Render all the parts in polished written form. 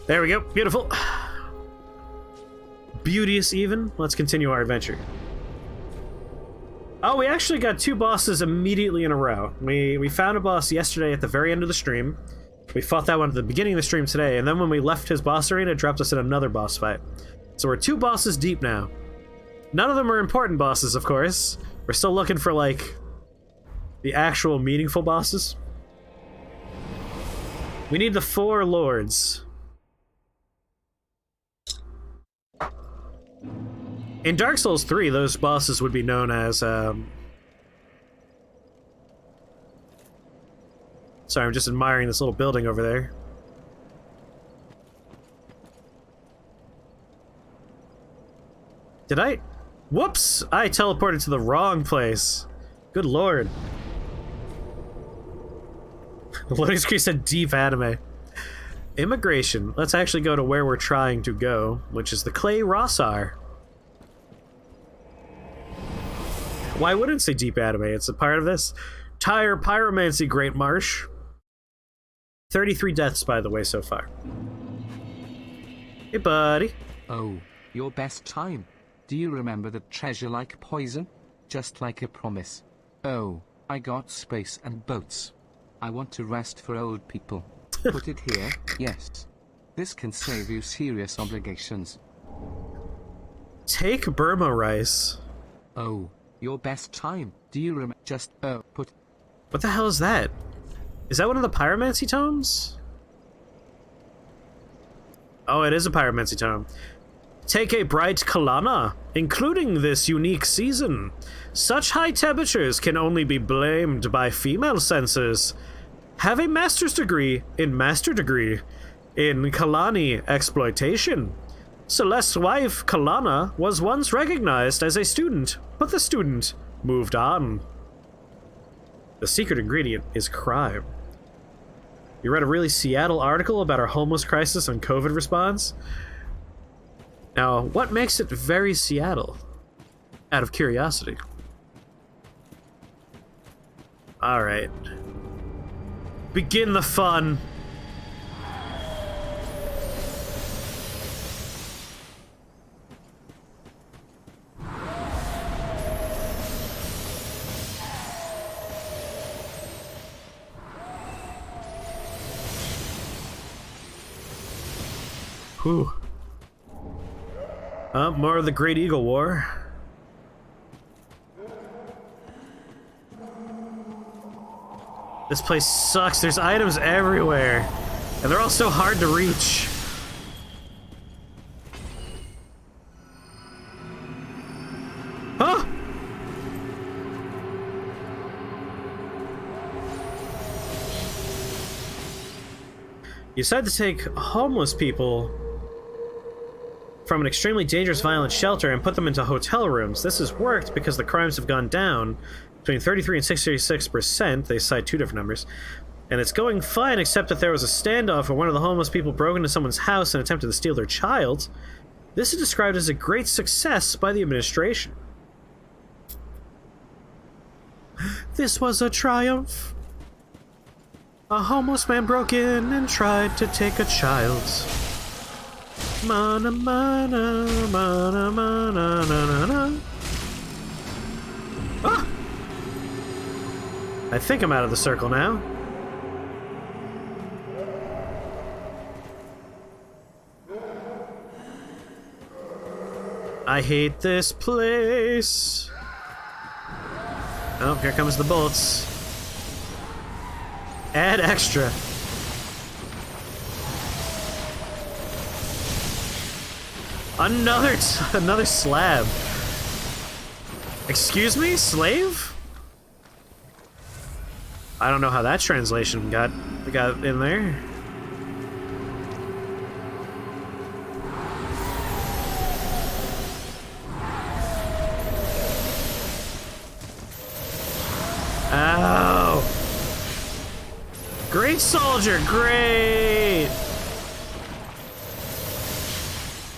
There we go. Beautiful. Beauteous even. Let's continue our adventure. Oh, we actually got 2 bosses immediately in a row. We found a boss yesterday at the very end of the stream. We fought that one at the beginning of the stream today, and then when we left his boss arena, it dropped us in another boss fight. So we're 2 bosses deep now. None of them are important bosses, of course. We're still looking for, like, the actual meaningful bosses. We need the 4 lords. In Dark Souls 3, those bosses would be known as, Sorry, I'm just admiring this little building over there. Did I? Whoops! I teleported to the wrong place. Good lord. The loading screen said deep anime. Immigration. Let's actually go to where we're trying to go, which is the Clay Rossar. Why wouldn't it say deep anime? It's a part of this. Tire Pyromancy Great Marsh. 33 deaths, by the way, so far. Hey, buddy. Oh, your best time. Do you remember the treasure like poison? Just like a promise. Oh, I got space and boats. I want to rest for old people. Put it here, yes. This can save you serious obligations. Take Burma rice. Oh, your best time. Do you remember? Just, put... What the hell is that? Is that one of the Pyromancy tomes? Oh, it is a Pyromancy tome. Take a bright Kalana, including this unique season. Such high temperatures can only be blamed by female senses. Have a master's degree in Kalani exploitation. Celeste's wife, Kalana, was once recognized as a student, but the student moved on. The secret ingredient is crime. You read a really Seattle article about our homeless crisis and COVID response? Now, what makes it very Seattle? Out of curiosity. Alright. Begin the fun. Whew. More of the Great Eagle War. This place sucks. There's items everywhere. And they're all so hard to reach. Huh? You decide to take homeless people from an extremely dangerous, violent shelter and put them into hotel rooms. This has worked because the crimes have gone down between 33 and 66%. They cite 2 different numbers. And it's going fine, except that there was a standoff where one of the homeless people broke into someone's house and attempted to steal their child. This is described as a great success by the administration. This was a triumph. A homeless man broke in and tried to take a child. Mana, mana, mana, mana, na, na, na. Ah! I think I'm out of the circle now. I hate this place. Oh, here comes the bullets. Add extra. Another slab. Excuse me, slave? I don't know how that translation got in there. Ow! Great soldier, great!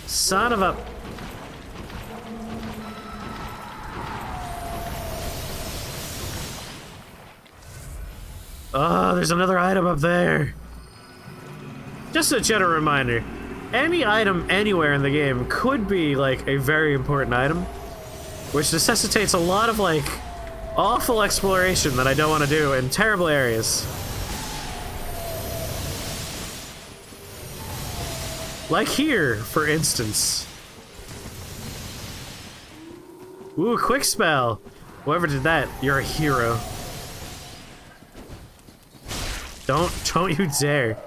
Son of a... Oh, there's another item up there. Just a gentle reminder, any item anywhere in the game could be, like, a very important item, which necessitates a lot of, like, awful exploration that I don't want to do in terrible areas. Like here, for instance. Ooh, quick spell. Whoever did that, you're a hero. Don't you dare.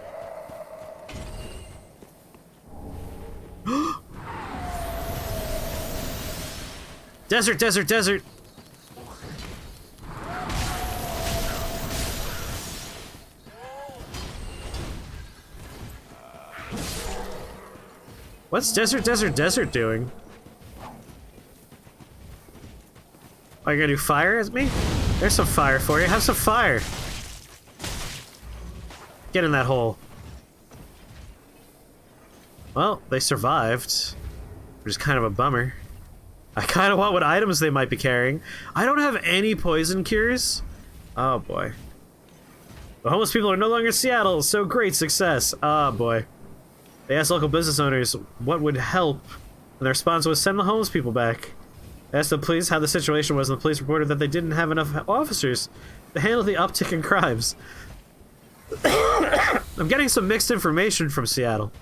Desert, desert, desert. What's desert, desert, desert doing? Are you gonna do fire at me? There's some fire for you. Have some fire. Get in that hole. Well, they survived, which is kind of a bummer. I kind of want what items they might be carrying. I don't have any poison cures. Oh boy. The homeless people are no longer in Seattle, so great success. Oh boy. They asked local business owners what would help, and their response was send the homeless people back. They asked the police how the situation was, and the police reported that they didn't have enough officers to handle the uptick in crimes. I'm getting some mixed information from Seattle.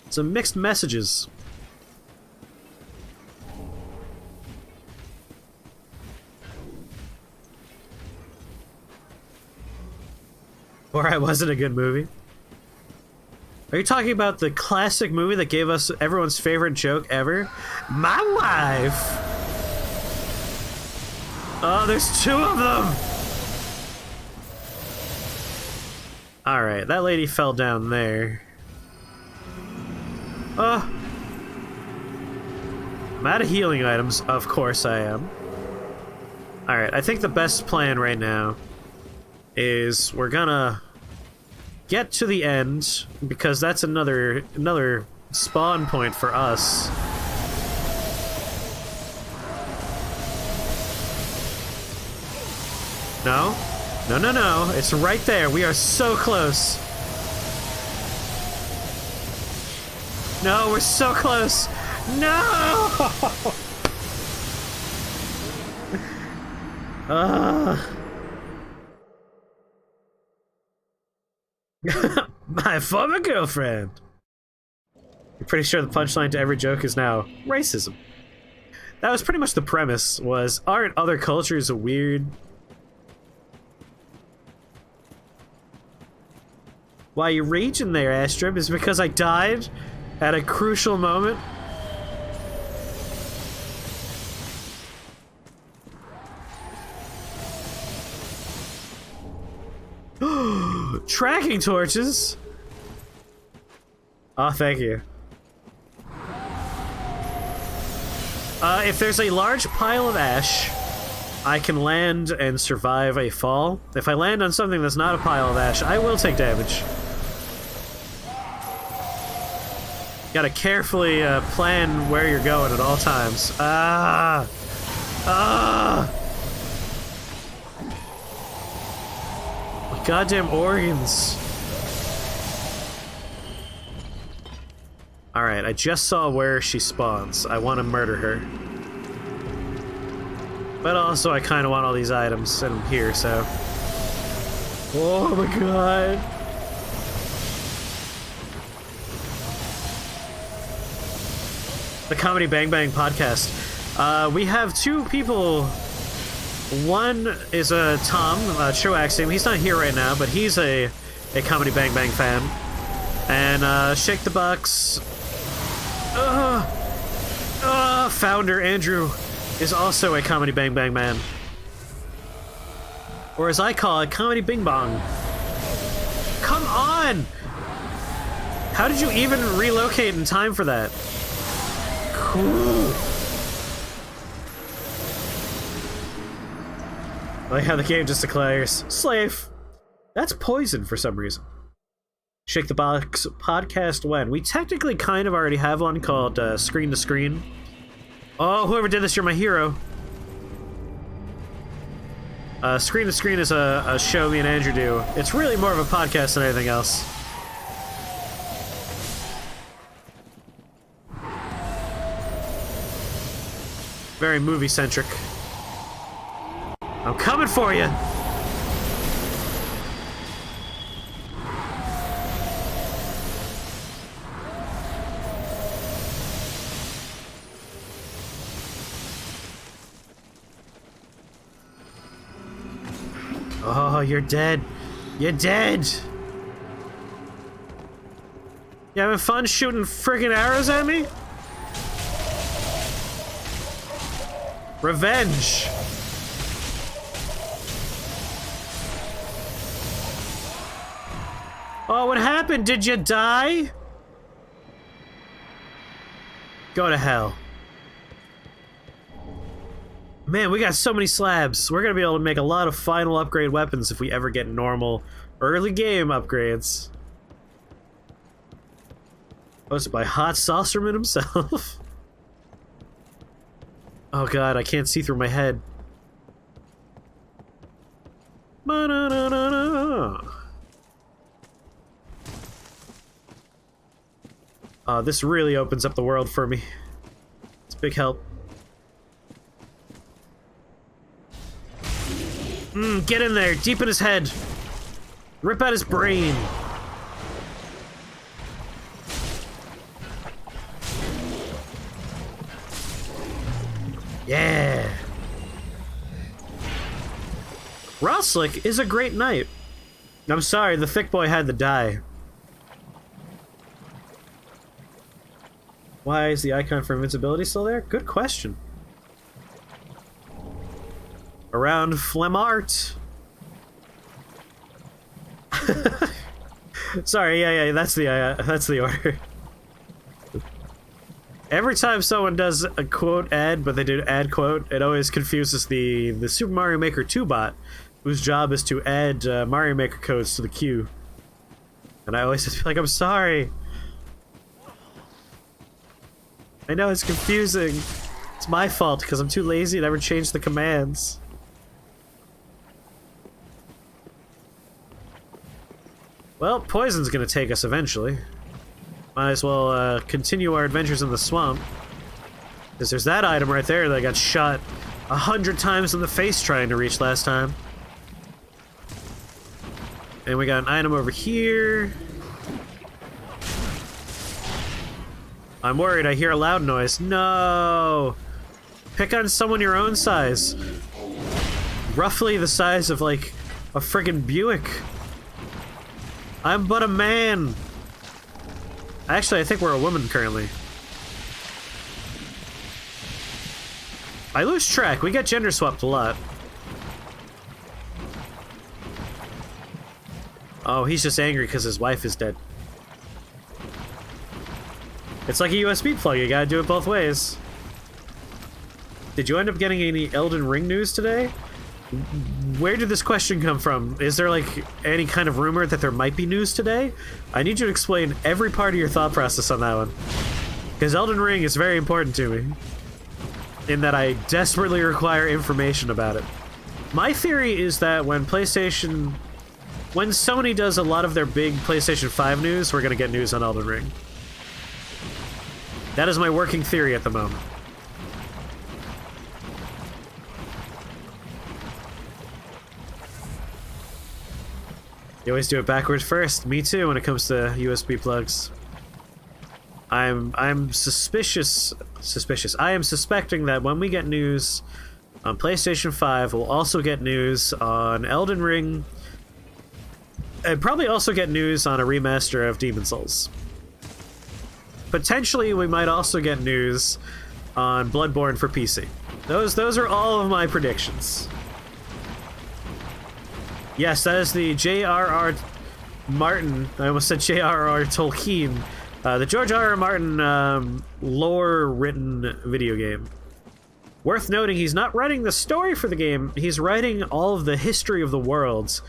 Some mixed messages. Or I wasn't a good movie. Are you talking about the classic movie that gave us everyone's favorite joke ever? My wife! Oh, there's two of them! Alright, that lady fell down there. Oh. I'm out of healing items. Of course I am. Alright, I think the best plan right now is we're gonna get to the end, because that's another spawn point for us. No? No, no, no. It's right there. We are so close. No, we're so close. No! My former girlfriend. I'm pretty sure the punchline to every joke is now racism. That was pretty much the premise, was aren't other cultures weird? Why you raging there, Astrib, is because I died at a crucial moment. Tracking torches? Oh, thank you. If there's a large pile of ash, I can land and survive a fall. If I land on something that's not a pile of ash, I will take damage. Gotta carefully plan where you're going at all times. Ah! Ah! My goddamn organs. Alright, I just saw where she spawns. I want to murder her. But also, I kind of want all these items, and I'm here, so... Oh my god! The Comedy Bang Bang podcast. We have two people. One is a Tom, Troax name. He's not here right now, but he's a Comedy Bang Bang fan. And Shake the Bucks. Founder Andrew is also a Comedy Bang Bang man. Or as I call it, Comedy Bing Bong. Come on! How did you even relocate in time for that? Cool. I like how the game just declares, slave. That's poison for some reason. Shake the Box podcast when? We technically kind of already have one called Screen to Screen. Oh, whoever did this, you're my hero. Screen to Screen is a show me and Andrew do. It's really more of a podcast than anything else. Very movie-centric. I'm coming for you! Oh, you're dead. You're dead! You having fun shooting friggin' arrows at me? Revenge! Oh, what happened? Did you die? Go to hell. Man, we got so many slabs. We're gonna be able to make a lot of final upgrade weapons if we ever get normal early game upgrades. Hosted by Hot Saucerman himself. Oh god, I can't see through my head. This really opens up the world for me. It's a big help. Get in there, deep in his head. Rip out his brain. Yeah. Roslick is a great knight. I'm sorry, the thick boy had to die. Why is the icon for invincibility still there? Good question. Around Flemart. Sorry, yeah, that's the order. Every time someone does a quote ad, but they do ad quote, it always confuses the Super Mario Maker 2 bot, whose job is to add Mario Maker codes to the queue. And I always just feel like, I'm sorry. I know it's confusing. It's my fault because I'm too lazy to ever change the commands. Well, poison's gonna take us eventually. Might as well continue our adventures in the swamp. Because there's that item right there that I got shot 100 times in the face trying to reach last time. And we got an item over here. I'm worried, I hear a loud noise. No! Pick on someone your own size. Roughly the size of, like, a friggin' Buick. I'm but a man! Actually, I think we're a woman currently. I lose track. We get gender swapped a lot. Oh, he's just angry because his wife is dead. It's like a USB plug. You gotta do it both ways. Did you end up getting any Elden Ring news today? Where did this question come from? Is there, like, any kind of rumor that there might be news today? I need you to explain every part of your thought process on that one. Because Elden Ring is very important to me. In that I desperately require information about it. My theory is that when Sony does a lot of their big PlayStation 5 news, we're gonna get news on Elden Ring. That is my working theory at the moment. You always do it backwards first. Me too when it comes to USB plugs. I'm suspicious. I am suspecting that when we get news on PlayStation 5, we'll also get news on Elden Ring. And probably also get news on a remaster of Demon's Souls. Potentially, we might also get news on Bloodborne for PC. Those are all of my predictions. Yes, that is the J.R.R. Martin. I almost said J.R.R. Tolkien. The George R.R. Martin lore-written video game. Worth noting, he's not writing the story for the game. He's writing all of the history of the worlds.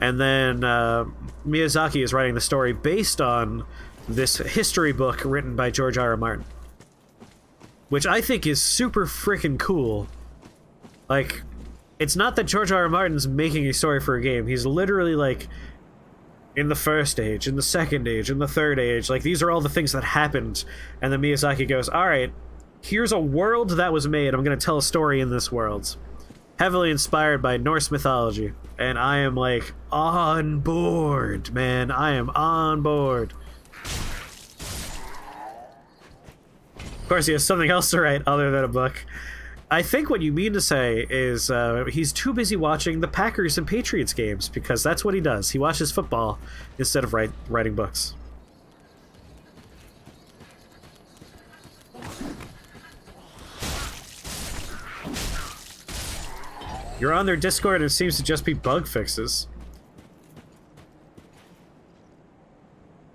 And then Miyazaki is writing the story based on this history book written by George R.R. Martin. Which I think is super freaking cool. Like, it's not that George R.R. Martin's making a story for a game. He's literally like, in the first age, in the second age, in the third age, like these are all the things that happened. And then Miyazaki goes, alright, Here's a world that was made. I'm going to tell a story in this world. Heavily inspired by Norse mythology. And I am, like, on board, man. I am on board. Of course, he has something else to write other than a book. I think what you mean to say is he's too busy watching the Packers and Patriots games, because that's what he does. He watches football instead of writing books. You're on their Discord and it seems to just be bug fixes.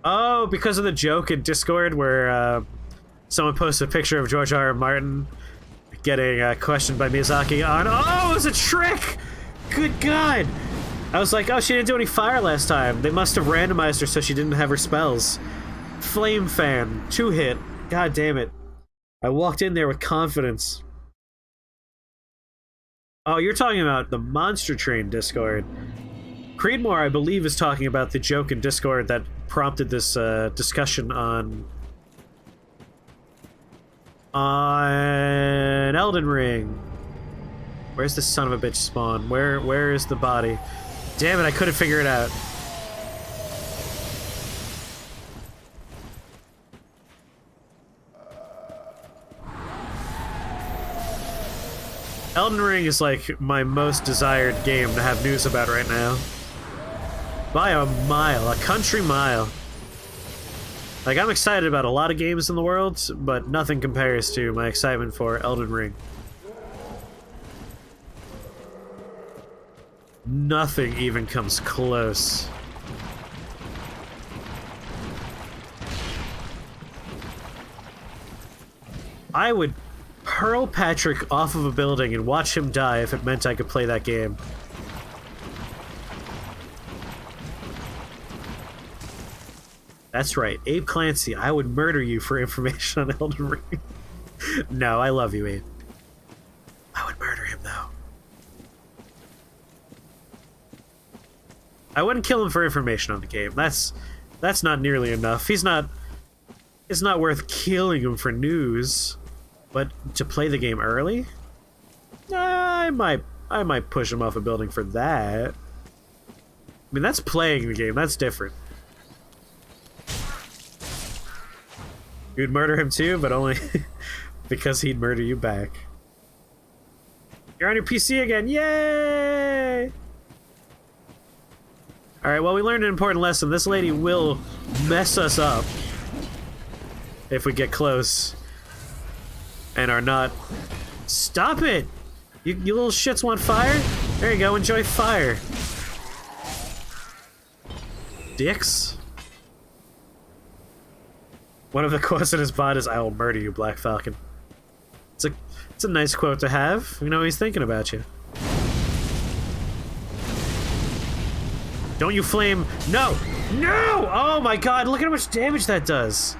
Oh, because of the joke in Discord where someone posted a picture of George R. R. Martin getting questioned by Miyazaki on, oh, it was a trick! Good God! I was like, oh, she didn't do any fire last time. They must have randomized her so she didn't have her spells. Flame fan, 2-hit. God damn it. I walked in there with confidence. Oh, you're talking about the Monster Train Discord. Creedmoor, I believe, is talking about the joke in Discord that prompted this discussion on Elden Ring. Where's the son of a bitch spawn? Where is the body? Damn it, I couldn't figure it out. Elden Ring is like my most desired game to have news about right now. By a mile, a country mile. Like, I'm excited about a lot of games in the world, but nothing compares to my excitement for Elden Ring. Nothing even comes close. I would hurl Patrick off of a building and watch him die if it meant I could play that game. That's right, Abe Clancy, I would murder you for information on Elden Ring. No, I love you, Abe. I would murder him, though. I wouldn't kill him for information on the game. That's not nearly enough. It's not worth killing him for news. But to play the game early? I might push him off a building for that. I mean, that's playing the game. That's different. You'd murder him too, but only because he'd murder you back. You're on your PC again. Yay! Alright, well, we learned an important lesson. This lady will mess us up if we get close. And are not... Stop it! You little shits want fire? There you go, enjoy fire. Dicks? One of the quotes in his bot is, I will murder you, Black Falcon. It's a nice quote to have. You know he's thinking about you. Don't you flame... No! No! Oh my god, look at how much damage that does.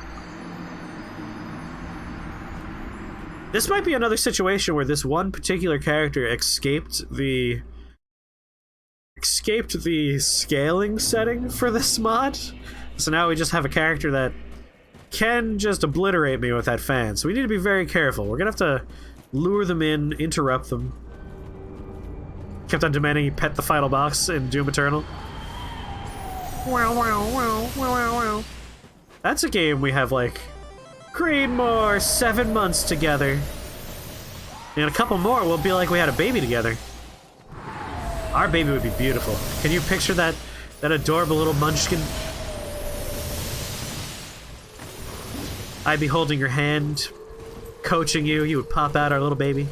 This might be another situation where this one particular character escaped the scaling setting for this mod. So now we just have a character that can just obliterate me with that fan. So we need to be very careful. We're gonna have to lure them in, interrupt them. Kept on demanding he pet the final boss in Doom Eternal. Wow, wow, wow, wow, wow, wow. That's a game we have, like, Creedmoor, 7 months together. And a couple more, we'll be like we had a baby together. Our baby would be beautiful. Can you picture that adorable little munchkin? I'd be holding your hand, coaching you. You would pop out our little baby.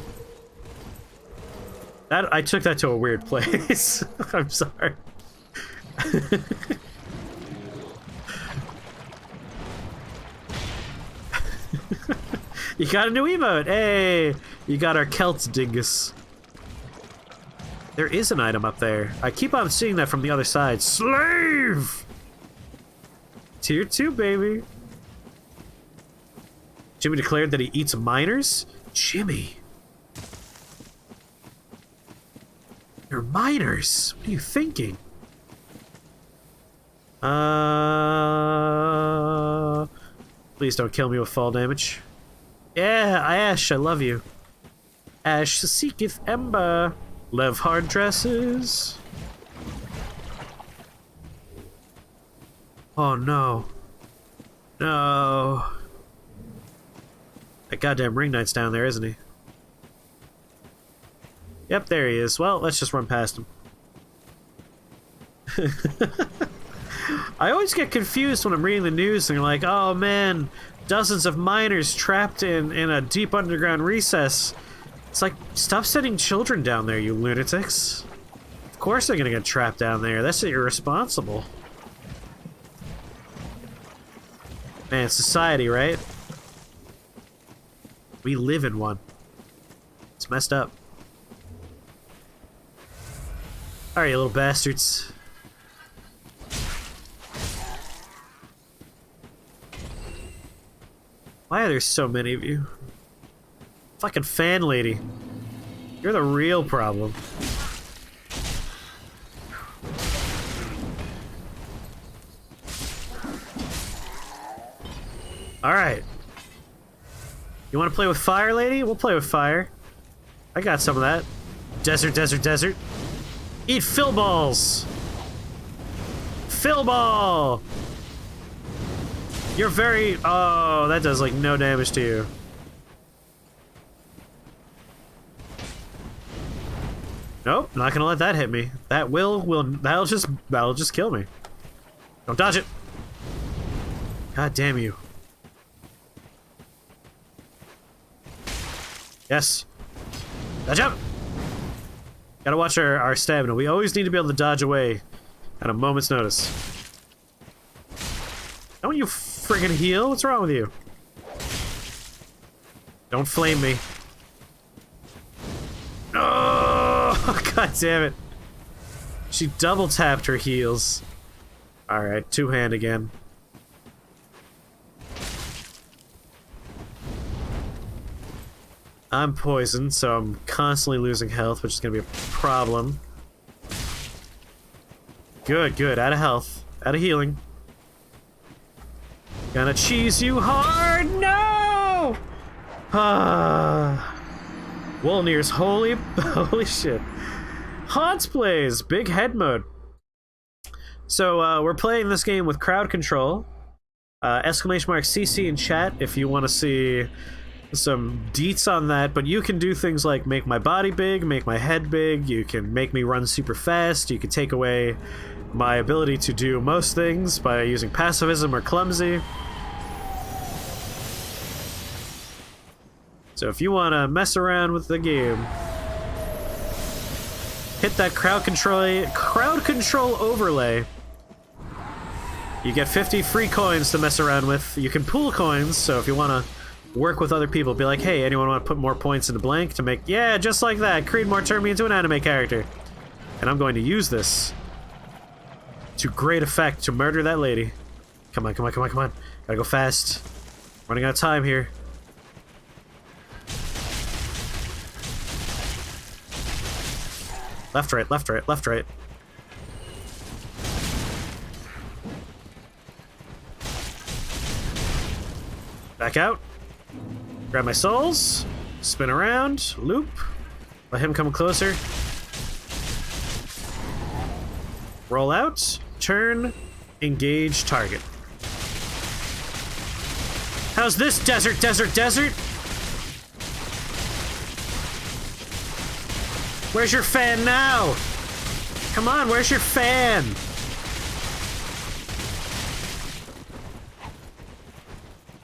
I took that to a weird place. I'm sorry. You got a new emote! Hey! You got our Celts dingus. There is an item up there. I keep on seeing that from the other side. Slave! Tier 2, baby. Jimmy declared that he eats miners? Jimmy. You're miners? What are you thinking? Please don't kill me with fall damage. Yeah, Ash, I love you. Ash seeketh ember. Love hard dresses. Oh no. No. That goddamn Ring Knight's down there, isn't he? Yep, there he is. Well, let's just run past him. I always get confused when I'm reading the news and you're like, oh man, dozens of miners trapped in a deep underground recess. It's like, stop sending children down there, you lunatics. Of course they're gonna get trapped down there. That's irresponsible. Man, it's society, right? We live in one. It's messed up. Alright, you little bastards. Why are there so many of you? Fucking fan lady. You're the real problem. Alright. You want to play with fire, lady? We'll play with fire. I got some of that. Desert, desert, desert. Eat fill balls! Fill ball! You're very... Oh, that does like no damage to you. Nope, not gonna let that hit me. That that'll just kill me. Don't dodge it. God damn you. Yes. Dodge up! Gotta watch our stamina. We always need to be able to dodge away at a moment's notice. Don't you friggin' heal? What's wrong with you? Don't flame me. Oh, god damn it. She double tapped her heals. Alright, two-hand again. I'm poisoned, so I'm constantly losing health, which is gonna be a problem. Good, good. Out of health. Out of healing. Gonna cheese you hard! No! Ah. Wolnir's holy shit. Hans plays big head mode. So we're playing this game with crowd control. Exclamation mark CC in chat if you want to see some deets on that, but you can do things like make my body big, make my head big, you can make me run super fast, you can take away my ability to do most things by using pacifism or clumsy. So if you want to mess around with the game, hit that crowd control overlay. You get 50 free coins to mess around with. You can pool coins, so if you want to work with other people, be like, hey, anyone want to put more points into blank to make, yeah, just like that, Creedmoor turned me into an anime character. And I'm going to use this to great effect to murder that lady. Come on, come on, come on, come on. Gotta go fast. Running out of time here. Left, right, left, right, left, right. Back out. Grab my souls. Spin around. Loop. Let him come closer. Roll out. Turn. Engage target. How's this, desert, desert, desert? Where's your fan now? Come on, where's your fan?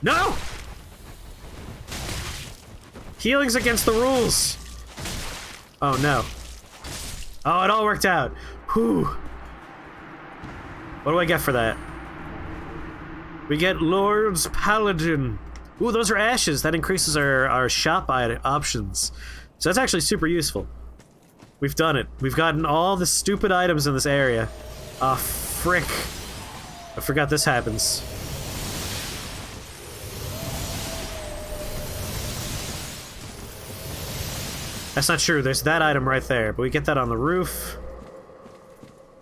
No! Healing's against the rules. Oh no. Oh, it all worked out. Whew. What do I get for that? We get Lord's Paladin. Ooh, those are ashes. That increases our shop options. So that's actually super useful. We've done it. We've gotten all the stupid items in this area. Ah, frick. I forgot this happens. That's not true. There's that item right there, but we get that on the roof.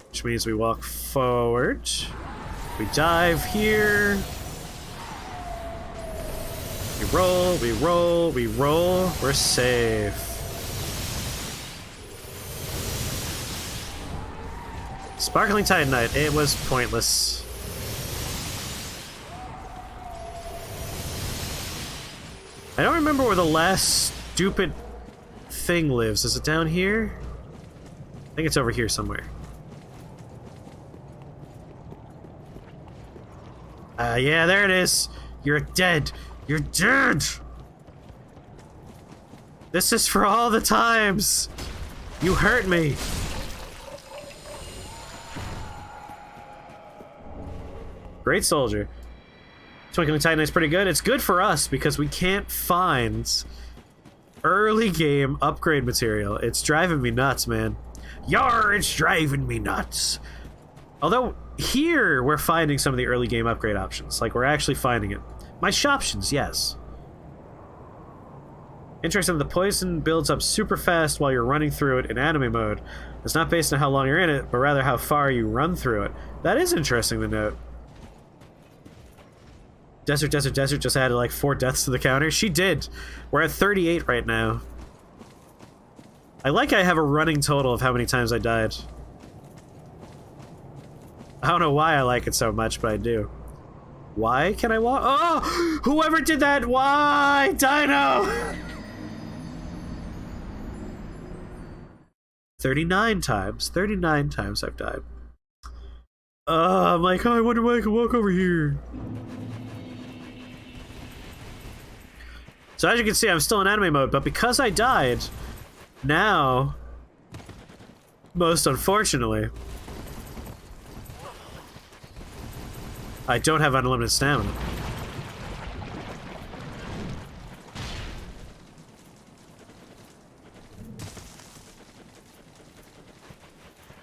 Which means we walk forward. We dive here. We roll, we roll, we roll. We're safe. Sparkling Titanite. It was pointless. I don't remember where the last stupid thing lives. Is it down here? I think it's over here somewhere. Yeah, there it is. You're dead. You're dead! This is for all the times! You hurt me! Great soldier. Twinkling Titanite's pretty good. It's good for us because we can't find early game upgrade material. It's driving me nuts, man. Yar, it's driving me nuts. Although, here we're finding some of the early game upgrade options. Like, we're actually finding it. My shoptions, yes. Interesting, the poison builds up super fast while you're running through it in anime mode. It's not based on how long you're in it, but rather how far you run through it. That is interesting to note. Desert just added like 4 deaths to the counter. She did. We're at 38 right now. I have a running total of how many times I died. I don't know why I like it so much, but I do. Why can I walk? Oh! Whoever did that, why? Dino! 39 times. 39 times I've died. I'm like, oh, I wonder why I can walk over here. So as you can see, I'm still in anime mode, but because I died, now, most unfortunately, I don't have unlimited stamina.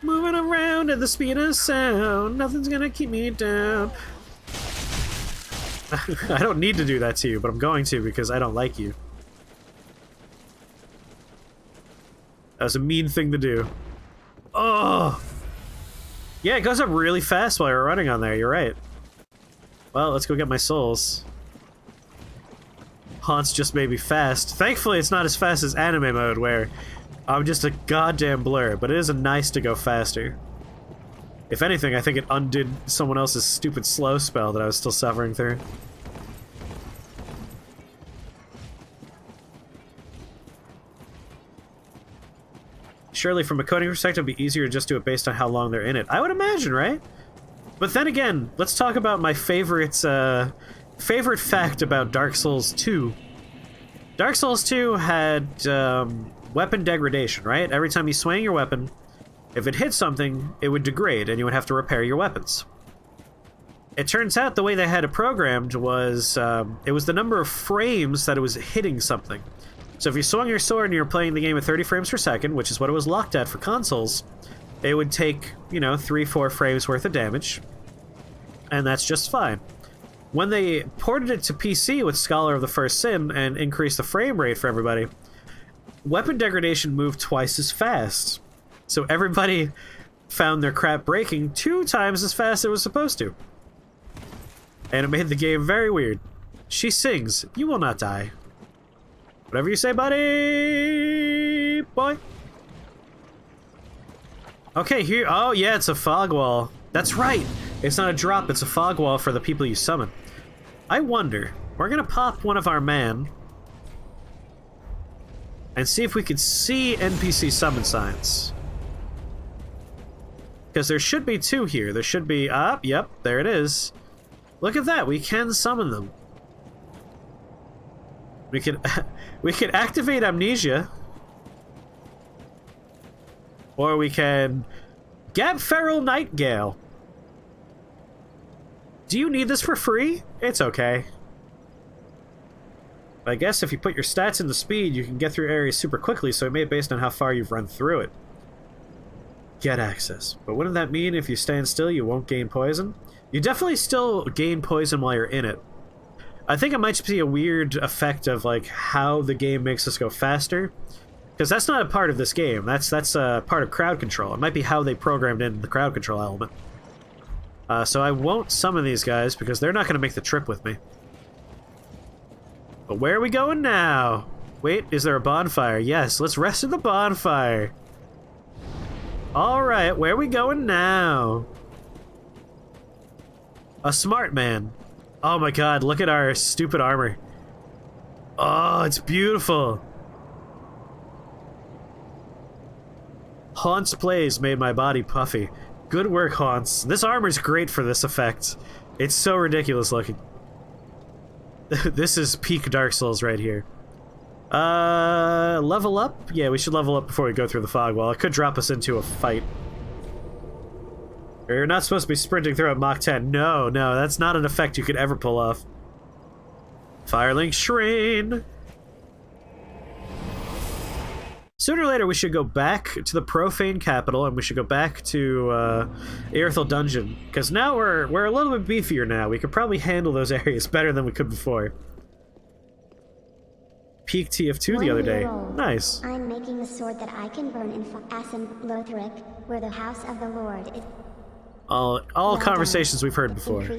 Moving around at the speed of sound, nothing's gonna keep me down. I don't need to do that to you, but I'm going to because I don't like you. That was a mean thing to do. Oh! Yeah, it goes up really fast while you're running on there, you're right. Well, let's go get my souls. Haunts just made me fast. Thankfully, it's not as fast as anime mode, where I'm just a goddamn blur, but it is nice to go faster. If anything, I think it undid someone else's stupid slow spell that I was still suffering through. Surely, from a coding perspective, it'd be easier to just do it based on how long they're in it. I would imagine, right? But then again, let's talk about my favorite fact about Dark Souls 2. Dark Souls 2 had weapon degradation, right? Every time you swing your weapon, if it hit something, it would degrade, and you would have to repair your weapons. It turns out the way they had it programmed was, it was the number of frames that it was hitting something. So if you swung your sword and you were playing the game at 30 frames per second, which is what it was locked at for consoles, it would take, 3-4 frames worth of damage, and that's just fine. When they ported it to PC with Scholar of the First Sin and increased the frame rate for everybody, weapon degradation moved twice as fast. So everybody found their crap breaking 2 times as fast as it was supposed to. And it made the game very weird. She sings, "You will not die." Whatever you say, buddy! Boy. Okay, here... Oh, yeah, it's a fogwall. That's right! It's not a drop, it's a fogwall for the people you summon. I wonder... We're gonna pop one of our man... and see if we can see NPC summon signs. Because there should be 2 here. There should be... yep, there it is. Look at that, we can summon them. We can activate Amnesia. Or we can... Gab Feral Nightgale. Do you need this for free? It's okay. But I guess if you put your stats into speed, you can get through areas super quickly, so it may be based on how far you've run through it. Get access. But wouldn't that mean if you stand still, you won't gain poison? You definitely still gain poison while you're in it. I think it might just be a weird effect of, like, how the game makes us go faster. Because that's not a part of this game. That's a part of crowd control. It might be how they programmed in the crowd control element. So I won't summon these guys, because they're not going to make the trip with me. But where are we going now? Wait, is there a bonfire? Yes, let's rest at the bonfire. Alright, where are we going now? A smart man. Oh my god, look at our stupid armor. Oh, it's beautiful. Haunts plays made my body puffy. Good work, Haunts. This armor's great for this effect. It's so ridiculous looking. This is peak Dark Souls right here. Level up? Yeah, we should level up before we go through the fog wall. It could drop us into a fight. You're not supposed to be sprinting through at Mach 10. No, no, that's not an effect you could ever pull off. Firelink Shrine! Sooner or later, we should go back to the profane capital, and we should go back to Aerithal Dungeon, because now we're a little bit beefier now. We could probably handle those areas better than we could before. Peak TF2 the other day. Nice. I'm making a sword that I can burn in Asim Lotharic, where the house of the Lord is. All conversations we've heard before.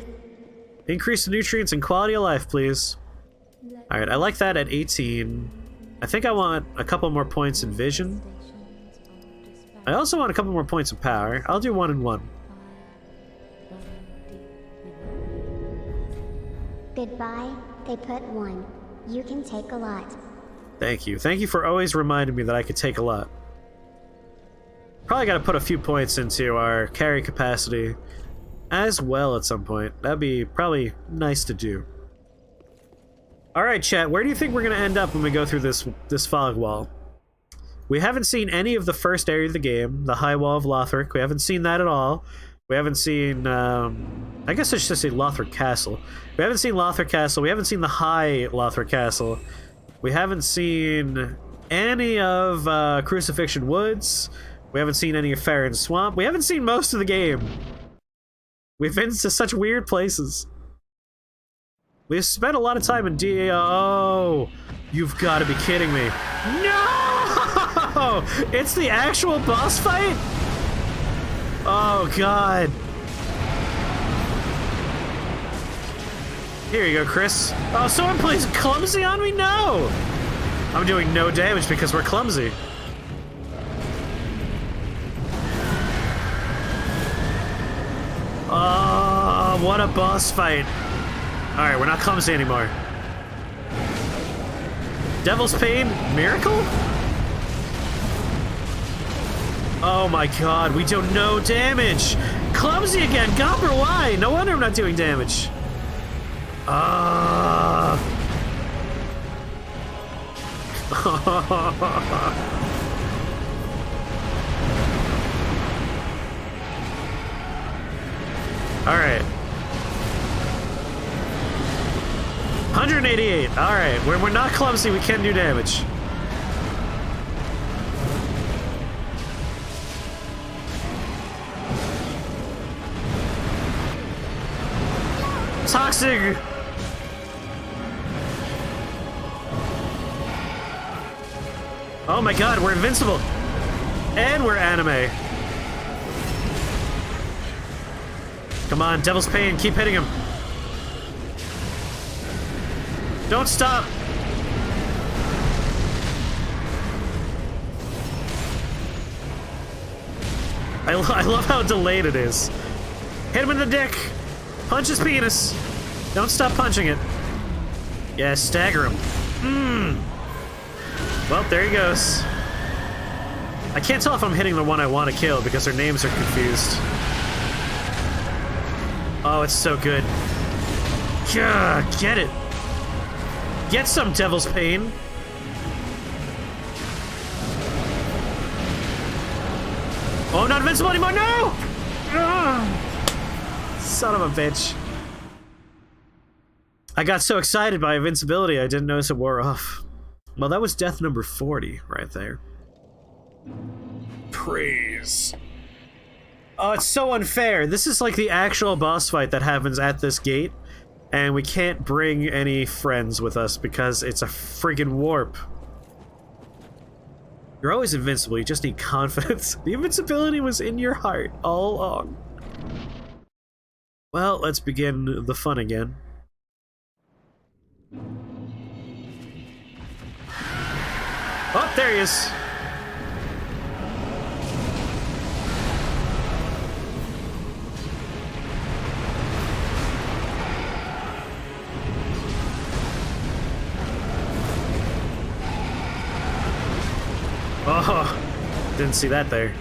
Increase the nutrients and quality of life, please. Alright, I like that at 18. I think I want a couple more points in vision. I also want a couple more points of power. I'll do 1 and 1. Goodbye, they put 1. You can take a lot. Thank you. Thank you for always reminding me that I could take a lot. Probably gotta put a few points into our carry capacity as well at some point. That'd be probably nice to do. Alright, chat, where do you think we're gonna end up when we go through this fog wall? We haven't seen any of the first area of the game, the High Wall of Lothric. We haven't seen that at all. We haven't seen, I guess I should say Lothric Castle. We haven't seen Lothric Castle. We haven't seen the High Lothric Castle. We haven't seen any of Crucifixion Woods. We haven't seen any of Farron Swamp. We haven't seen most of the game. We've been to such weird places. We've spent a lot of time in DA. Oh, you've got to be kidding me. No! It's the actual boss fight? Oh, God. Here you go, Chris. Oh, someone plays clumsy on me? No! I'm doing no damage because we're clumsy. Oh, what a boss fight. Alright, we're not clumsy anymore. Devil's Pain? Miracle? Oh my god, we do no damage! Clumsy again! Gopper, why? No wonder I'm not doing damage. Alright. 188. Alright, when we're not clumsy, we can do damage. Toxic! Oh my god, we're invincible! And we're anime. Come on, Devil's Pain, keep hitting him. Don't stop! I love how delayed it is. Hit him in the dick! Punch his penis! Don't stop punching it. Yeah, stagger him. Well, there he goes. I can't tell if I'm hitting the one I want to kill because their names are confused. Oh, it's so good. Gah, get it! Get some Devil's Pain! Oh, I'm not invincible anymore, no! Ugh. Son of a bitch. I got so excited by invincibility I didn't notice it wore off. Well, that was death number 40 right there. Praise. Oh, it's so unfair. This is like the actual boss fight that happens at this gate, and we can't bring any friends with us because it's a friggin' warp. You're always invincible, you just need confidence. The invincibility was in your heart all along. Well, let's begin the fun again. Oh, there he is. Oh, didn't see that there.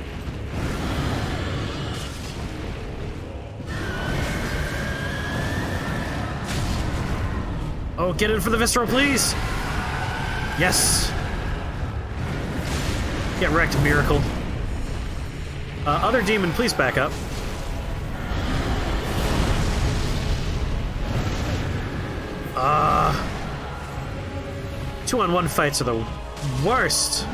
Oh, get in for the visceral, please! Yes! Get wrecked, Miracle. Other demon, please back up. Two-on-one fights are the worst.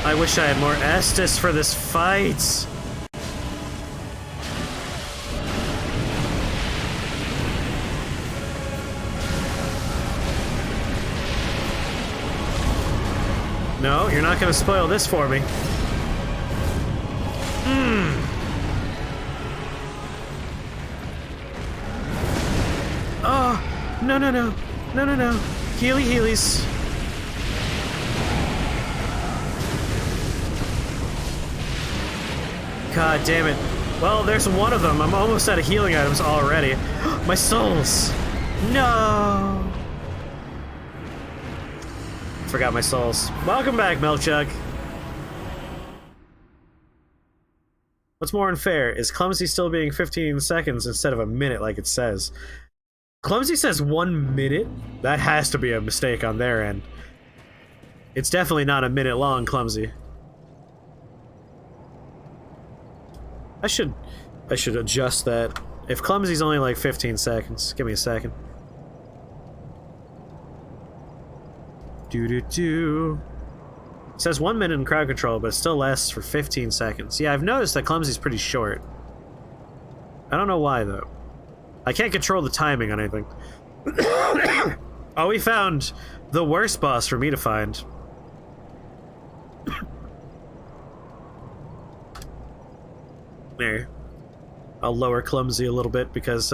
I wish I had more Estus for this fight. No, you're not gonna spoil this for me. Oh, no, no, no. No, no, no. Healies. God damn it. Well, there's one of them. I'm almost out of healing items already. My souls! No! Forgot my souls. Welcome back, Milkjug. What's more unfair? Is Clumsy still being 15 seconds instead of a minute like it says? Clumsy says 1 minute? That has to be a mistake on their end. It's definitely not a minute long, Clumsy. I should adjust that. If Clumsy's only like 15 seconds, give me a second. It says 1 minute in crowd control, but it still lasts for 15 seconds. Yeah, I've noticed that Clumsy's pretty short. I don't know why, though. I can't control the timing on anything. Oh, we found the worst boss for me to find. There. I'll lower Clumsy a little bit because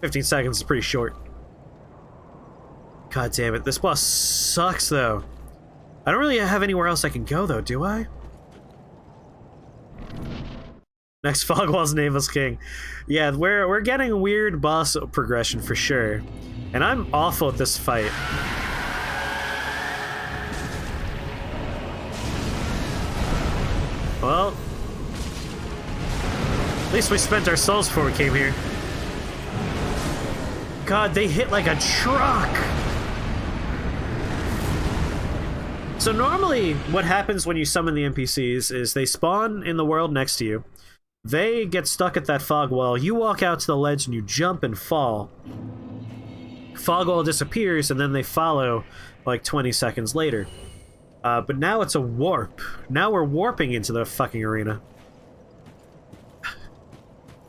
15 seconds is pretty short. God damn it, this boss sucks though. I don't really have anywhere else I can go though, do I? Next Fogwall's Nameless King. Yeah, we're getting weird boss progression for sure. And I'm awful at this fight. Well, at least we spent our souls before we came here. God, they hit like a truck! So normally, what happens when you summon the NPCs is they spawn in the world next to you. They get stuck at that fog wall. You walk out to the ledge and you jump and fall. Fog wall disappears and then they follow like 20 seconds later. But now it's a warp. Now we're warping into the fucking arena.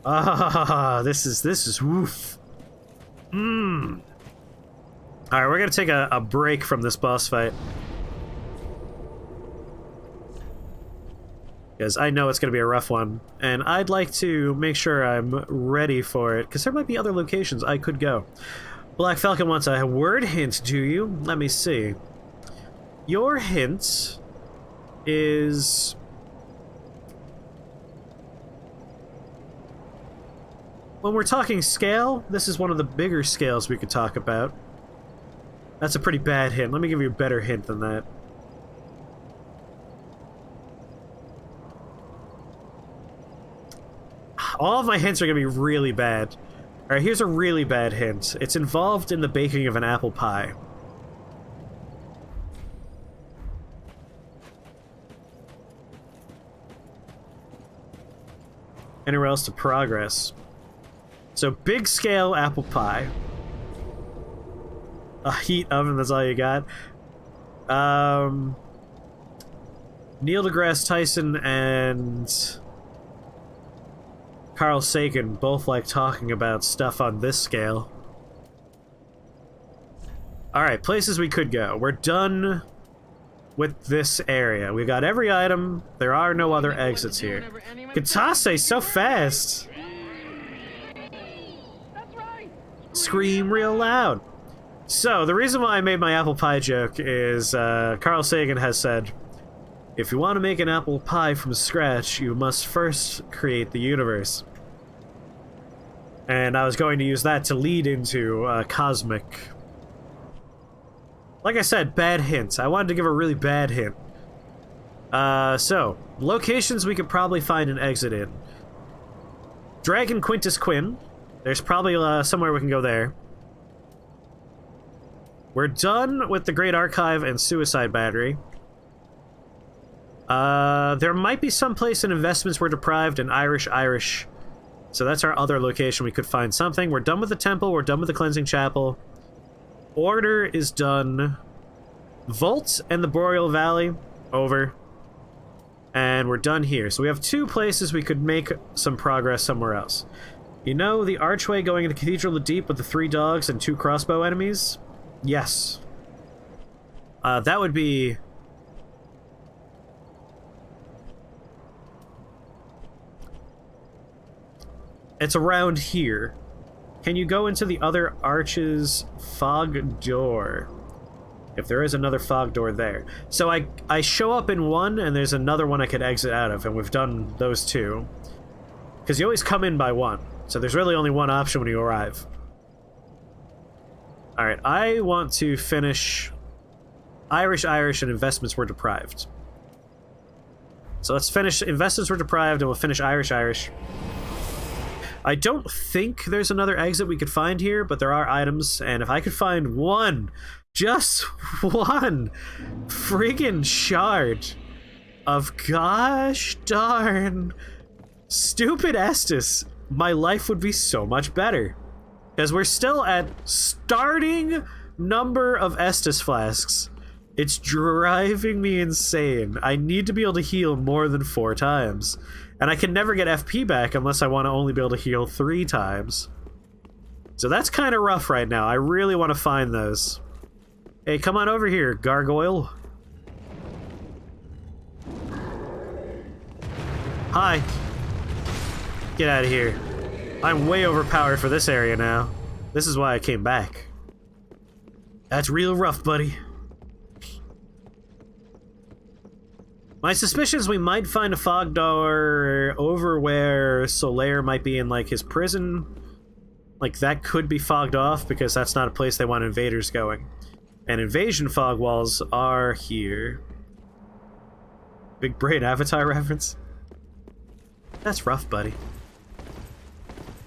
Ah, this is woof. Alright, we're gonna take a break from this boss fight. Because I know it's gonna be a rough one. And I'd like to make sure I'm ready for it, because there might be other locations I could go. Black Falcon wants a word hint, do you? Let me see. Your hint is... when we're talking scale, this is one of the bigger scales we could talk about. That's a pretty bad hint. Let me give you a better hint than that. All of my hints are going to be really bad. Alright, here's a really bad hint. It's involved in the baking of an apple pie. Anywhere else to progress? So, big scale apple pie. A heat oven, that's all you got. Neil deGrasse Tyson and Carl Sagan both like talking about stuff on this scale. Alright, places we could go. We're done with this area. We got every item. There are no other exits here. Katase, so fast! Scream real loud. So, the reason why I made my apple pie joke is Carl Sagan has said, if you want to make an apple pie from scratch, you must first create the universe. And I was going to use that to lead into cosmic. Like I said, bad hints. I wanted to give a really bad hint. So, locations we could probably find an exit in. Dragon Quintus Quinn. There's probably somewhere we can go there. We're done with the Great Archive and Suicide Battery. There might be some place in Investments Were Deprived and Irish. So that's our other location we could find something. We're done with the temple. We're done with the Cleansing Chapel. Order is done. Vault and the Boreal Valley, over. And we're done here. So we have 2 places we could make some progress somewhere else. You know the archway going into Cathedral of the Deep with the 3 dogs and 2 crossbow enemies? Yes. That would be... It's around here. Can you go into the other arch's fog door? If there is another fog door there. So I show up in one, and there's another one I could exit out of, and we've done those 2. Because you always come in by one. So there's really only one option when you arrive. Alright, I want to finish Irish, and Investments Were Deprived. So let's finish Investments Were Deprived, and we'll finish Irish. I don't think there's another exit we could find here, but there are items, and if I could find one, just one friggin' shard of gosh darn stupid Estus, my life would be so much better. Because we're still at starting number of Estus flasks. It's driving me insane. I need to be able to heal more than 4 times. And I can never get FP back unless I want to only be able to heal 3 times. So that's kind of rough right now. I really want to find those. Hey, come on over here, gargoyle. Hi. Get out of here. I'm way overpowered for this area now. This is why I came back. That's real rough, buddy. My suspicion is we might find a fog door over where Solaire might be in, like, his prison. Like, that could be fogged off because that's not a place they want invaders going. And invasion fog walls are here. Big brain Avatar reference? That's rough, buddy.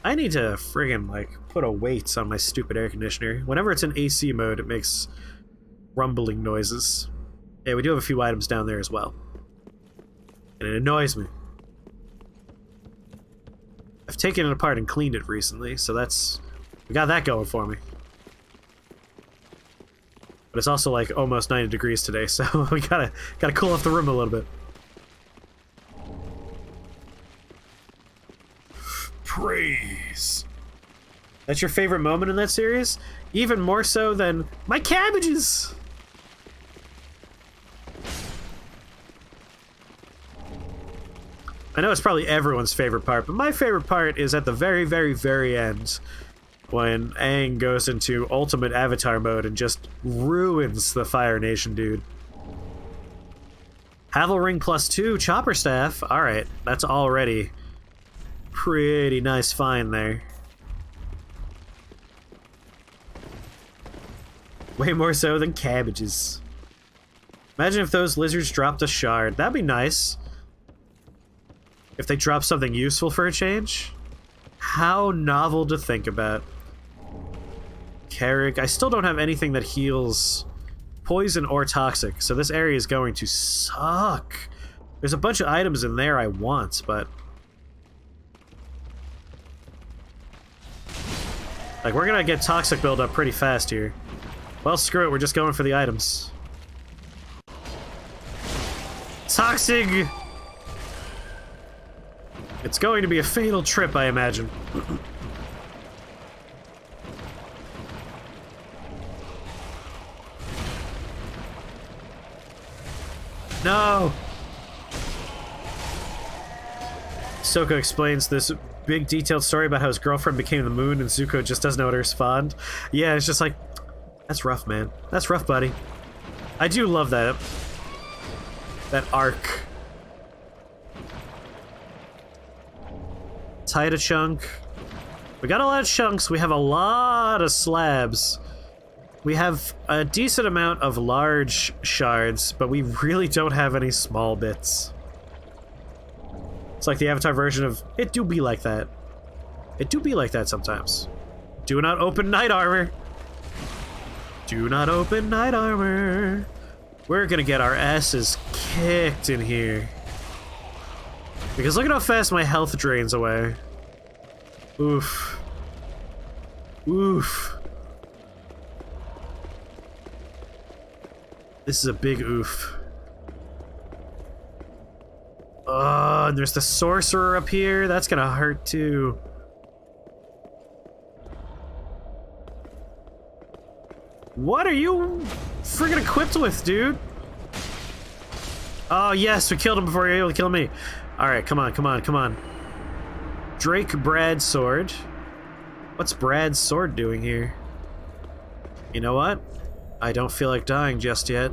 I need to friggin', like, put a weight on my stupid air conditioner. Whenever it's in AC mode, it makes rumbling noises. Yeah, we do have a few items down there as well. And it annoys me. I've taken it apart and cleaned it recently, so that's... we got that going for me. But it's also like almost 90 degrees today, so we gotta cool off the room a little bit. Praise. That's your favorite moment in that series? Even more so than my cabbages! I know it's probably everyone's favorite part, but my favorite part is at the very, very, very end, when Aang goes into ultimate Avatar mode and just ruins the Fire Nation, dude. Havel Ring +2, Chopper Staff. Alright, that's already pretty nice find there. Way more so than cabbages. Imagine if those lizards dropped a shard. That'd be nice. If they drop something useful for a change. How novel to think about. Carrick. I still don't have anything that heals poison or toxic, so this area is going to suck. There's a bunch of items in there I want, but... like, we're gonna get toxic buildup pretty fast here. Well, screw it, we're just going for the items. Toxic! It's going to be a fatal trip, I imagine. No! Soko explains this big detailed story about how his girlfriend became the moon and Zuko just doesn't know how to respond. Yeah, it's just like, that's rough, man. That's rough, buddy. I do love that. That arc. Tied a chunk. We got a lot of chunks. We have a lot of slabs. We have a decent amount of large shards, but we really don't have any small bits. It's like the Avatar version of, it do be like that. It do be like that sometimes. Do not open knight armor. Do not open knight armor. We're gonna get our asses kicked in here. Because look at how fast my health drains away. Oof. Oof. This is a big oof. Oh, and there's the sorcerer up here. That's gonna hurt too. What are you friggin' equipped with, dude? Oh yes, we killed him before you were able to kill me. Alright, come on, come on, come on. Drake Brad's sword. What's Brad's sword doing here? You know what? I don't feel like dying just yet.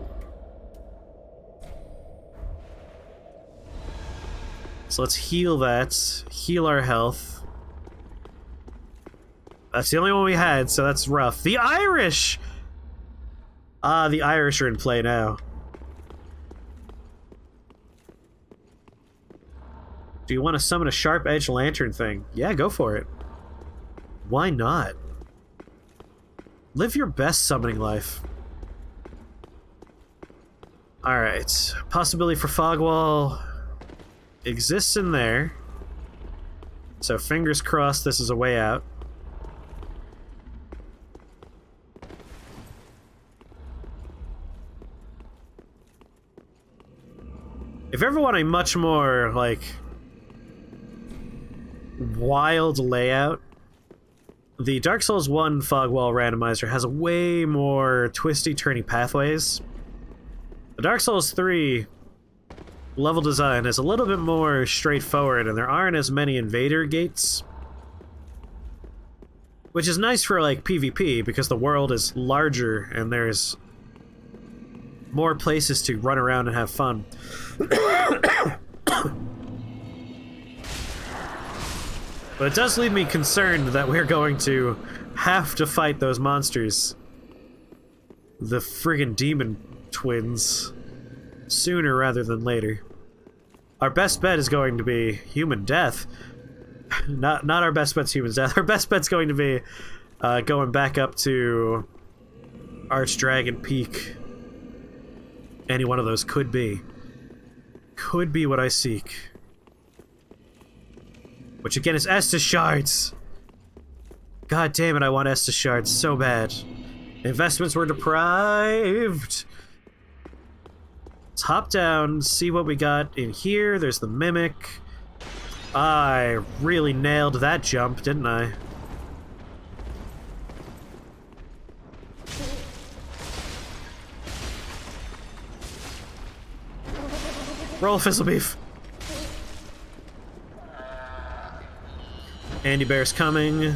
So let's heal that. Heal our health. That's the only one we had, so that's rough. The Irish! Ah, the Irish are in play now. Do you want to summon a sharp-edged lantern thing? Yeah, go for it. Why not? Live your best summoning life. Alright. Possibility for fogwall exists in there. So fingers crossed this is a way out. If you ever want a much more, like, wild layout, the Dark Souls 1 Fogwall Randomizer has way more twisty, turny pathways. The Dark Souls 3 level design is a little bit more straightforward, and there aren't as many invader gates. Which is nice for, like, PvP, because the world is larger, and there's more places to run around and have fun. But it does leave me concerned that we're going to have to fight those monsters. The friggin' demon twins. Sooner rather than later. Our best bet is going to be human death. Not our best bet's human death. Our best bet's going to be going back up to Archdragon Peak. Any one of those could be. Could be what I seek. Which again is Estus Shards. God damn it, I want Estus Shards so bad. Investments were deprived. Let's hop down, see what we got in here. There's the Mimic. I really nailed that jump, didn't I? Roll Fizzle Beef. Andy Bear's coming.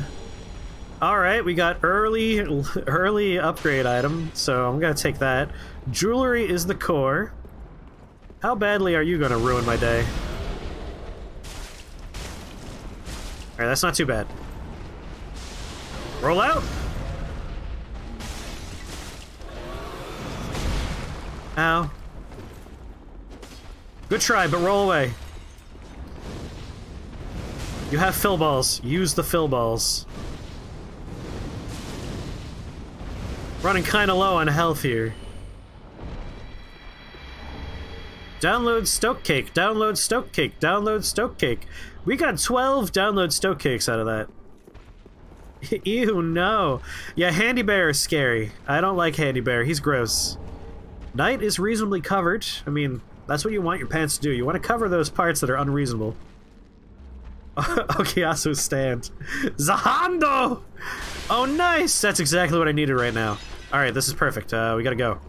Alright, we got early upgrade item, so I'm gonna take that. Jewelry is the core. How badly are you gonna ruin my day? Alright, that's not too bad. Roll out! Ow. Good try, but roll away. You have fill balls. Use the fill balls. Running kinda low on health here. Download Stoke Cake. Download Stoke Cake. Download Stoke Cake. We got 12 download Stoke Cakes out of that. Ew, no. Yeah, Handy Bear is scary. I don't like Handy Bear. He's gross. Knight is reasonably covered. I mean, that's what you want your pants to do. You want to cover those parts that are unreasonable. Okiasu stand. Zahando! Oh, nice! That's exactly what I needed right now. Alright, this is perfect. We gotta go.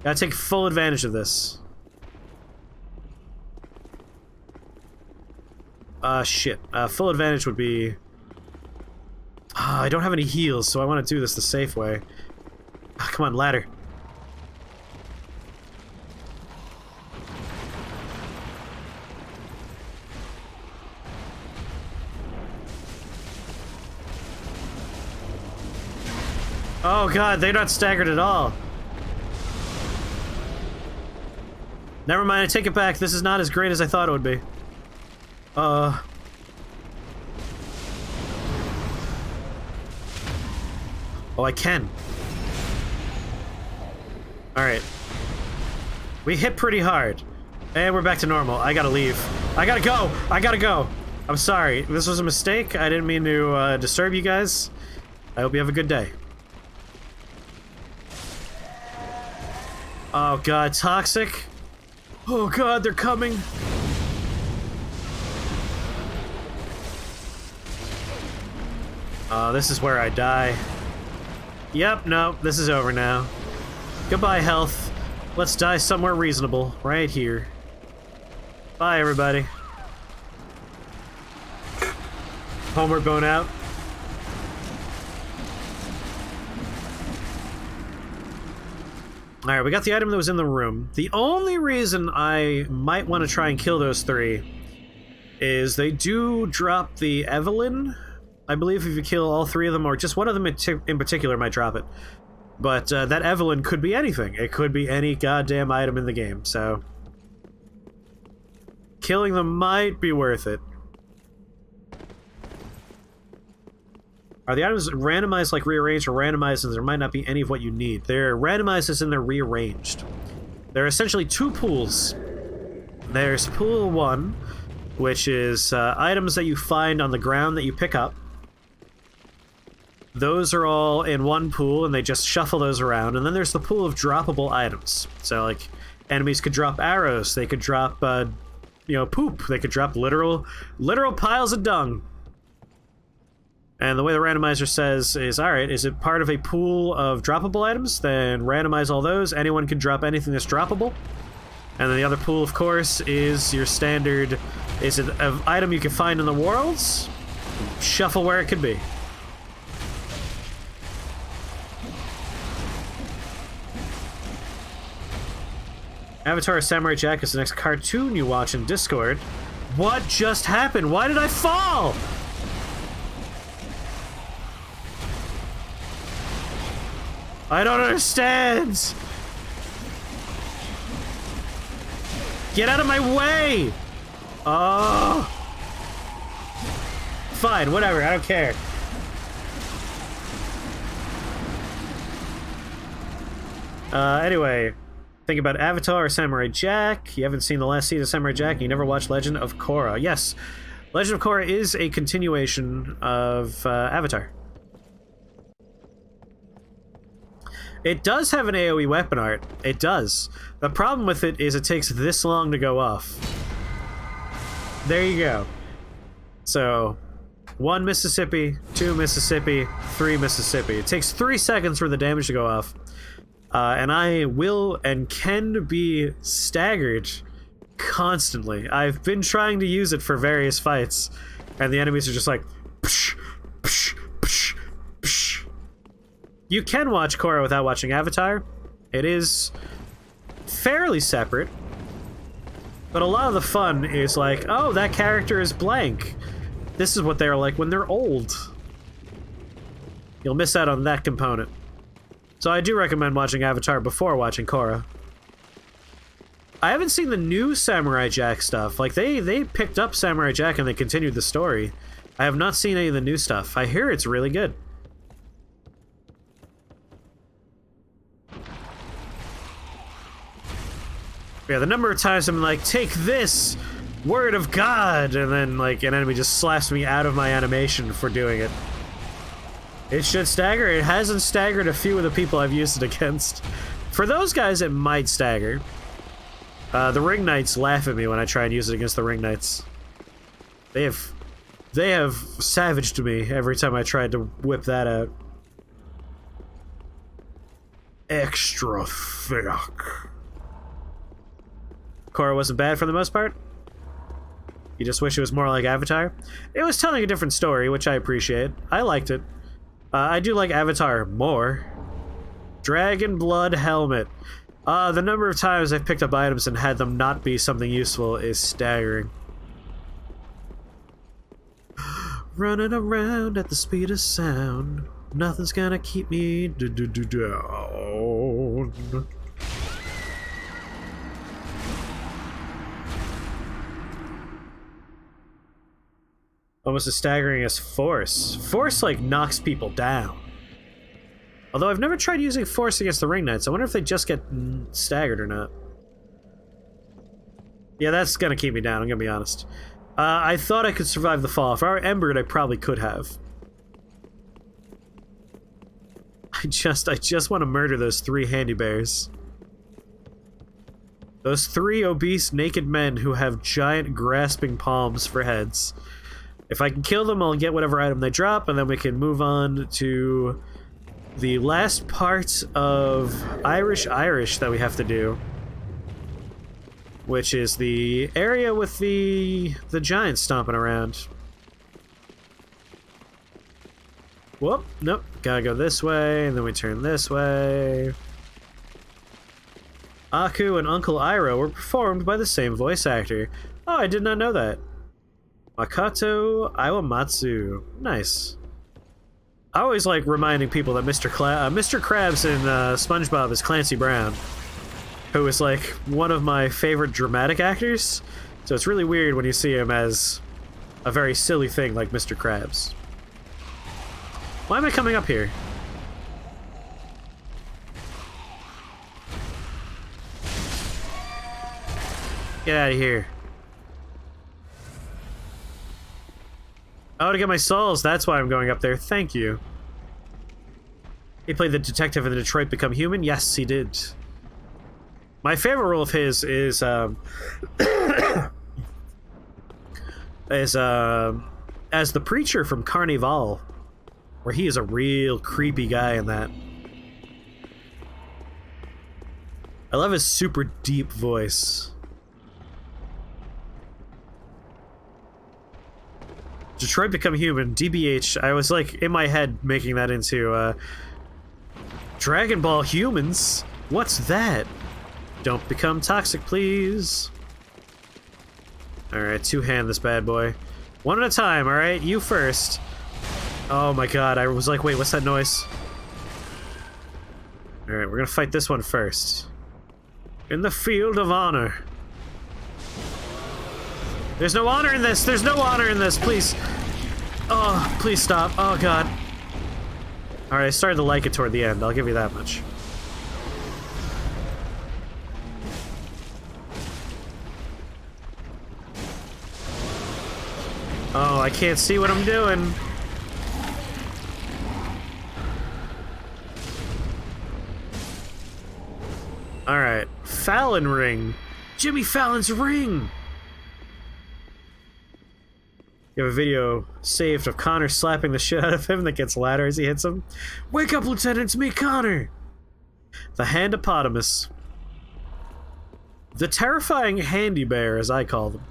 Gotta take full advantage of this. Shit. Full advantage would be... I don't have any heals, so I want to do this the safe way. Come on, ladder. Oh god, they're not staggered at all. Never mind, I take it back. This is not as great as I thought it would be. Oh, I can. Alright. We hit pretty hard. And we're back to normal. I gotta leave. I gotta go! I gotta go! I'm sorry. This was a mistake. I didn't mean to disturb you guys. I hope you have a good day. Oh god, toxic. Oh god, they're coming. This is where I die. Yep, no, this is over now. Goodbye, health. Let's die somewhere reasonable, right here. Bye, everybody. Homeward bone out. Alright, we got the item that was in the room. The only reason I might want to try and kill those three is they do drop the Evelyn. I believe if you kill all three of them, or just one of them in particular might drop it. But that Evelyn could be anything. It could be any goddamn item in the game, so... killing them might be worth it. Are the items randomized like rearranged, or randomized and there might not be any of what you need? They're randomized as in they're rearranged. There are essentially two pools. There's pool 1, which is items that you find on the ground that you pick up. Those are all in one pool, and they just shuffle those around. And then there's the pool of droppable items. So, like, enemies could drop arrows, they could drop, you know, poop. They could drop literal piles of dung. And the way the randomizer says is, alright, is it part of a pool of droppable items? Then randomize all those. Anyone can drop anything that's droppable. And then the other pool, of course, is your standard... is it an item you can find in the worlds? Shuffle where it could be. Avatar Samurai Jack is the next cartoon you watch in Discord. What just happened? Why did I fall? I don't understand! Get out of my way! Oh! Fine, whatever, I don't care. Anyway, think about Avatar or Samurai Jack. You haven't seen the last season of Samurai Jack, and you never watched Legend of Korra. Yes, Legend of Korra is a continuation of Avatar. It does have an AoE weapon art. It does. The problem with it is it takes this long to go off. There you go. So, 1 Mississippi, 2 Mississippi, 3 Mississippi. It takes 3 seconds for the damage to go off. And I will and can be staggered constantly. I've been trying to use it for various fights, and the enemies are just like... psh, psh, psh, psh. You can watch Korra without watching Avatar. It is fairly separate. But a lot of the fun is like, oh, that character is blank. This is what they're like when they're old. You'll miss out on that component. So I do recommend watching Avatar before watching Korra. I haven't seen the new Samurai Jack stuff. Like, they picked up Samurai Jack and they continued the story. I have not seen any of the new stuff. I hear it's really good. Yeah, the number of times I'm like, take this! Word of God! And then, like, an enemy just slaps me out of my animation for doing it. It should stagger. It hasn't staggered a few of the people I've used it against. For those guys, it might stagger. The Ring Knights laugh at me when I try and use it against the Ring Knights. They have savaged me every time I tried to whip that out. Extra thick. Korra wasn't bad for the most part? You just wish it was more like Avatar? It was telling a different story, which I appreciate. I liked it. I do like Avatar more. Dragon Blood Helmet. The number of times I've picked up items and had them not be something useful is staggering. Running around at the speed of sound. Nothing's gonna keep me down. Almost as staggering as Force. Force, like, knocks people down. Although I've never tried using Force against the Ring Knights. I wonder if they just get staggered or not. Yeah, that's gonna keep me down, I'm gonna be honest. I thought I could survive the fall. If I were Embered, I probably could have. I just want to murder those 3 handy bears. Those 3 obese, naked men who have giant, grasping palms for heads. If I can kill them, I'll get whatever item they drop, and then we can move on to the last part of Irish that we have to do. Which is the area with the giants stomping around. Whoop, nope, gotta go this way, and then we turn this way. Aku and Uncle Iroh were performed by the same voice actor. Oh, I did not know that. Makoto Iwamatsu. Nice. I always like reminding people that Mr. Krabs in SpongeBob is Clancy Brown, who is like one of my favorite dramatic actors. So it's really weird when you see him as a very silly thing like Mr. Krabs. Why am I coming up here? Get out of here. Oh, to get my souls. That's why I'm going up there. Thank you. He played the detective in the Detroit Become Human? Yes, he did. My favorite role of his is as the preacher from Carnival, where he is a real creepy guy in that. I love his super deep voice. Detroit Become Human, DBH. I was like in my head making that into Dragon Ball Humans. What's that? Don't become toxic, please. Alright, two-hand this bad boy. One at a time, alright? You first. Oh my god, I was like, wait, what's that noise? Alright, we're gonna fight this one first. In the field of honor. There's no honor in this! There's no honor in this, please! Oh, please stop. Oh god. Alright, I started to like it toward the end, I'll give you that much. Oh, I can't see what I'm doing. Alright, Fallon ring. Jimmy Fallon's ring! You have a video saved of Connor slapping the shit out of him that gets louder as he hits him. Wake up, Lieutenant, it's me, Connor! The Handipotamus. The terrifying handy bear, as I call them.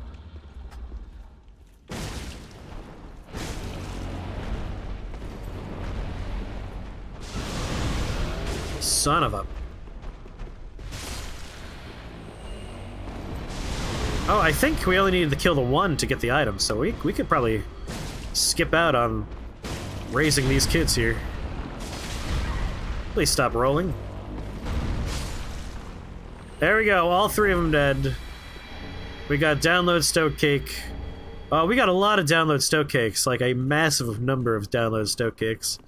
Son of a... Oh, I think we only needed to kill the one to get the item, so we could probably skip out on raising these kids here. Please stop rolling. There we go, all 3 of them dead. We got download stoke cake. Oh, we got a lot of download stoke cakes, like a massive number of download stoke cakes.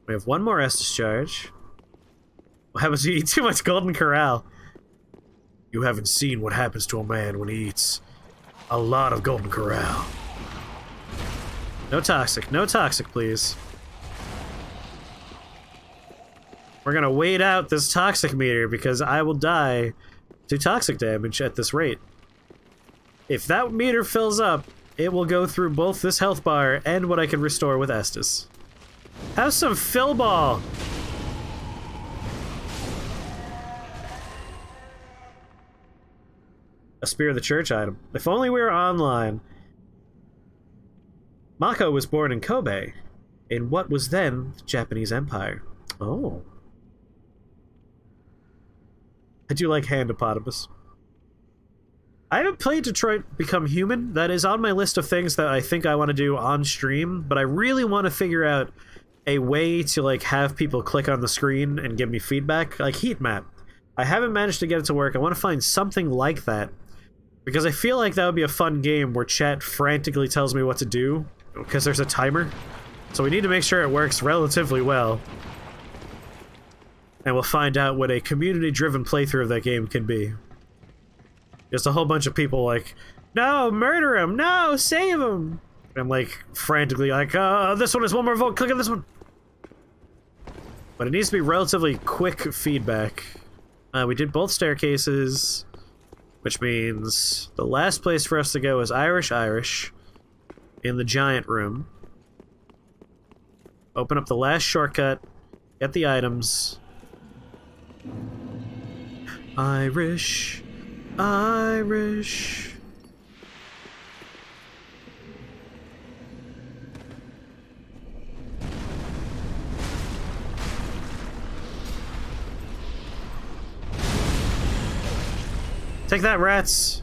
We have one more Estus charge. What happens when you eat too much Golden Corral? You haven't seen what happens to a man when he eats a lot of Golden Corral. No toxic, please. We're gonna wait out this toxic meter because I will die to toxic damage at this rate. If that meter fills up, it will go through both this health bar and what I can restore with Estus. Have some fill ball! A Spear of the Church item. If only we were online. Mako was born in Kobe, in what was then the Japanese Empire. Oh. I do like Handopotamus. I haven't played Detroit Become Human. That is on my list of things that I think I want to do on stream, but I really want to figure out a way to like have people click on the screen and give me feedback, like heat map. I haven't managed to get it to work. I want to find something like that, because I feel like that would be a fun game where chat frantically tells me what to do, because there's a timer. So we need to make sure it works relatively well. And we'll find out what a community-driven playthrough of that game can be. Just a whole bunch of people like, no, murder him, no, save him! And like, frantically like, this one is one more vote, click on this one! But it needs to be relatively quick feedback. We did both staircases, which means the last place for us to go is Irish, in the giant room. Open up the last shortcut, get the items. Irish. Take that, rats!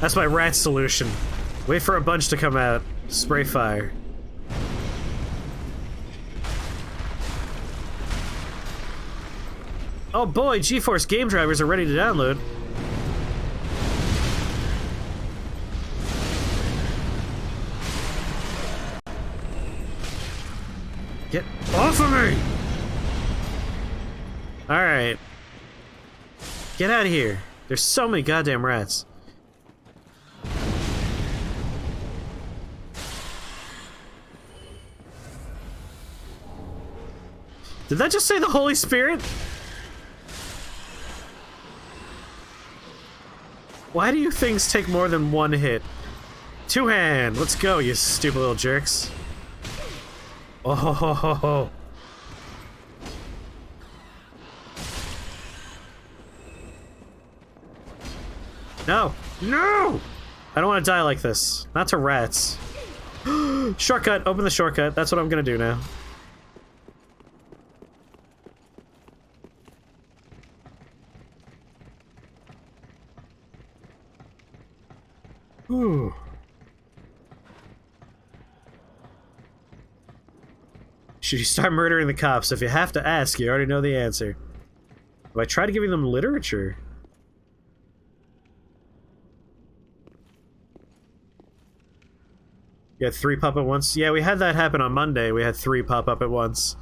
That's my rat solution. Wait for a bunch to come out. Spray fire. Oh boy, GeForce game drivers are ready to download. Get off of me! Alright. Get out of here. There's so many goddamn rats. Did that just say the Holy Spirit? Why do you things take more than one hit? Two-hand! Let's go, you stupid little jerks. Oh ho ho ho ho. No! No! I don't want to die like this. Not to rats. Shortcut! Open the shortcut. That's what I'm gonna do now. Ooh. Should you start murdering the cops? If you have to ask, you already know the answer. Have I tried giving them literature? You had 3 pop at once? Yeah, we had that happen on Monday. We had 3 pop up at once.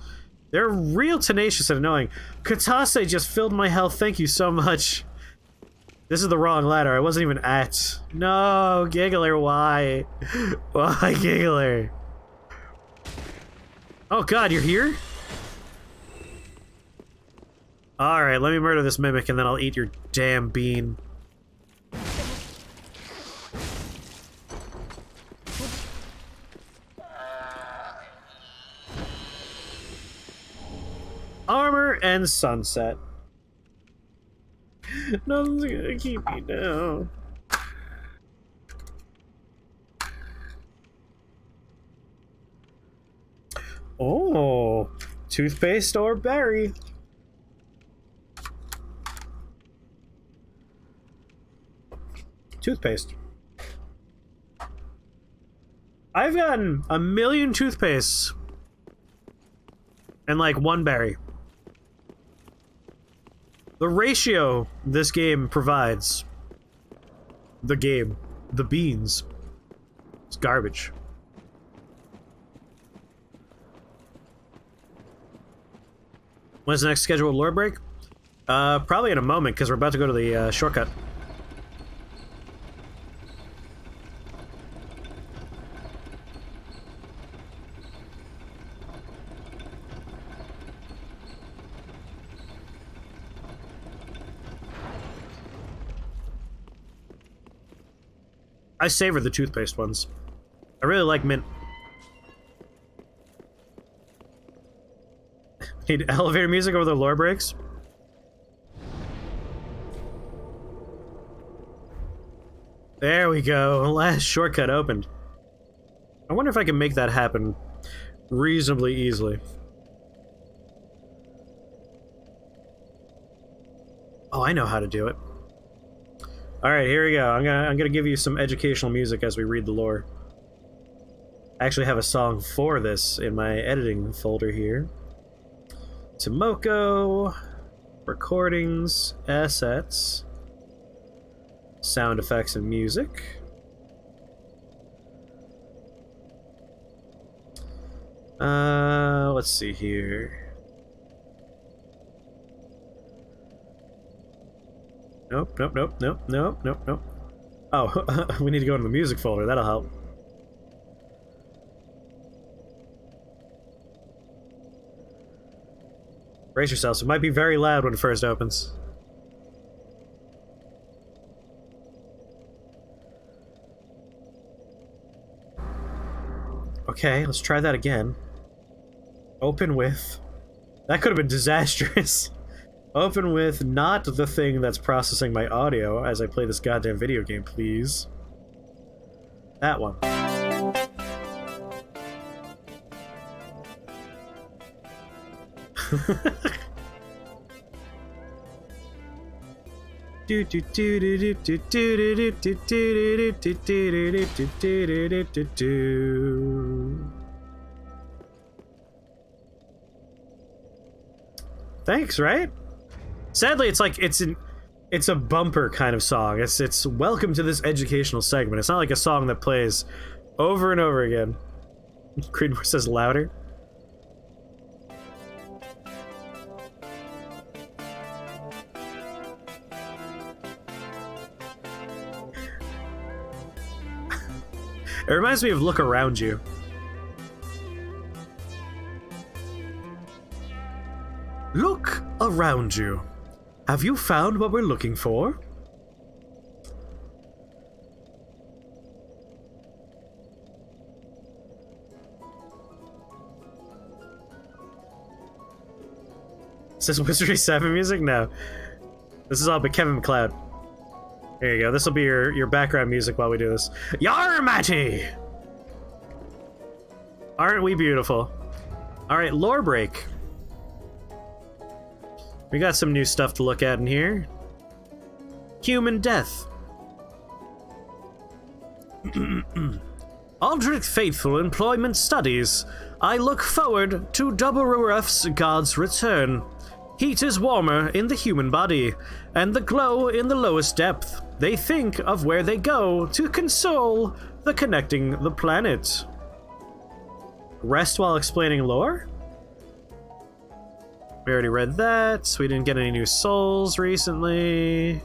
They're real tenacious and annoying. Katase just filled my health. Thank you so much. This is the wrong ladder. I wasn't even at. No, Giggler, why? Why, Giggler? Oh god, you're here? Alright, let me murder this mimic and then I'll eat your damn bean. Armor and sunset. Nothing's gonna keep me down. Oh, toothpaste or berry? Toothpaste. I've gotten 1,000,000 toothpastes and like 1 berry. The ratio this game provides. The beans. It's garbage. When's the next scheduled lore break? Probably in a moment, because we're about to go to the shortcut. I savor the toothpaste ones. I really like mint. Need elevator music over the lore breaks? There we go. Last shortcut opened. I wonder if I can make that happen reasonably easily. Oh, I know how to do it. Alright, here we go. I'm gonna give you some educational music as we read the lore. I actually have a song for this in my editing folder here. Tomoko, recordings, assets, sound effects and music. Let's see here. Nope. Oh, we need to go into the music folder. That'll help. Brace yourselves. It might be very loud when it first opens. Okay, let's try that again. Open with... That could have been disastrous. Open with not the thing that's processing my audio as I play this goddamn video game, please. That one. Thanks, right? Sadly, it's like it's a bumper kind of song. It's welcome to this educational segment. It's not like a song that plays over and over again. Creedmoor says louder. It reminds me of Look Around You. Look around you. Have you found what we're looking for? Is this Wizardry 7 music? No. This is all by Kevin MacLeod. There you go. This will be your background music while we do this. Yar Matty! Aren't we beautiful? Alright, lore break. We got some new stuff to look at in here. Human death. Aldrich Faithful Employment Studies. I look forward to Double Ruff's God's return. Heat is warmer in the human body, and the glow in the lowest depth. They think of where they go to console the connecting the planet. Rest while explaining lore? We already read that. We didn't get any new souls recently.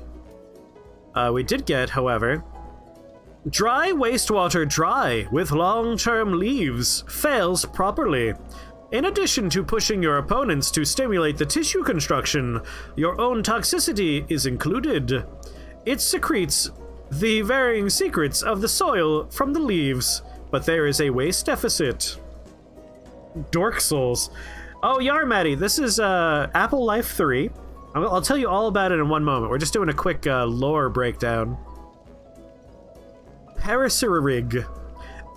We did get, however, dry wastewater dry with long-term leaves fails properly. In addition to pushing your opponents to stimulate the tissue construction, your own toxicity is included. It secretes the varying secrets of the soil from the leaves, but there is a waste deficit. Dork Souls. Oh, Yarmatty, this is Apple Life 3. I'll tell you all about it in one moment. We're just doing a quick lore breakdown. Parasirig.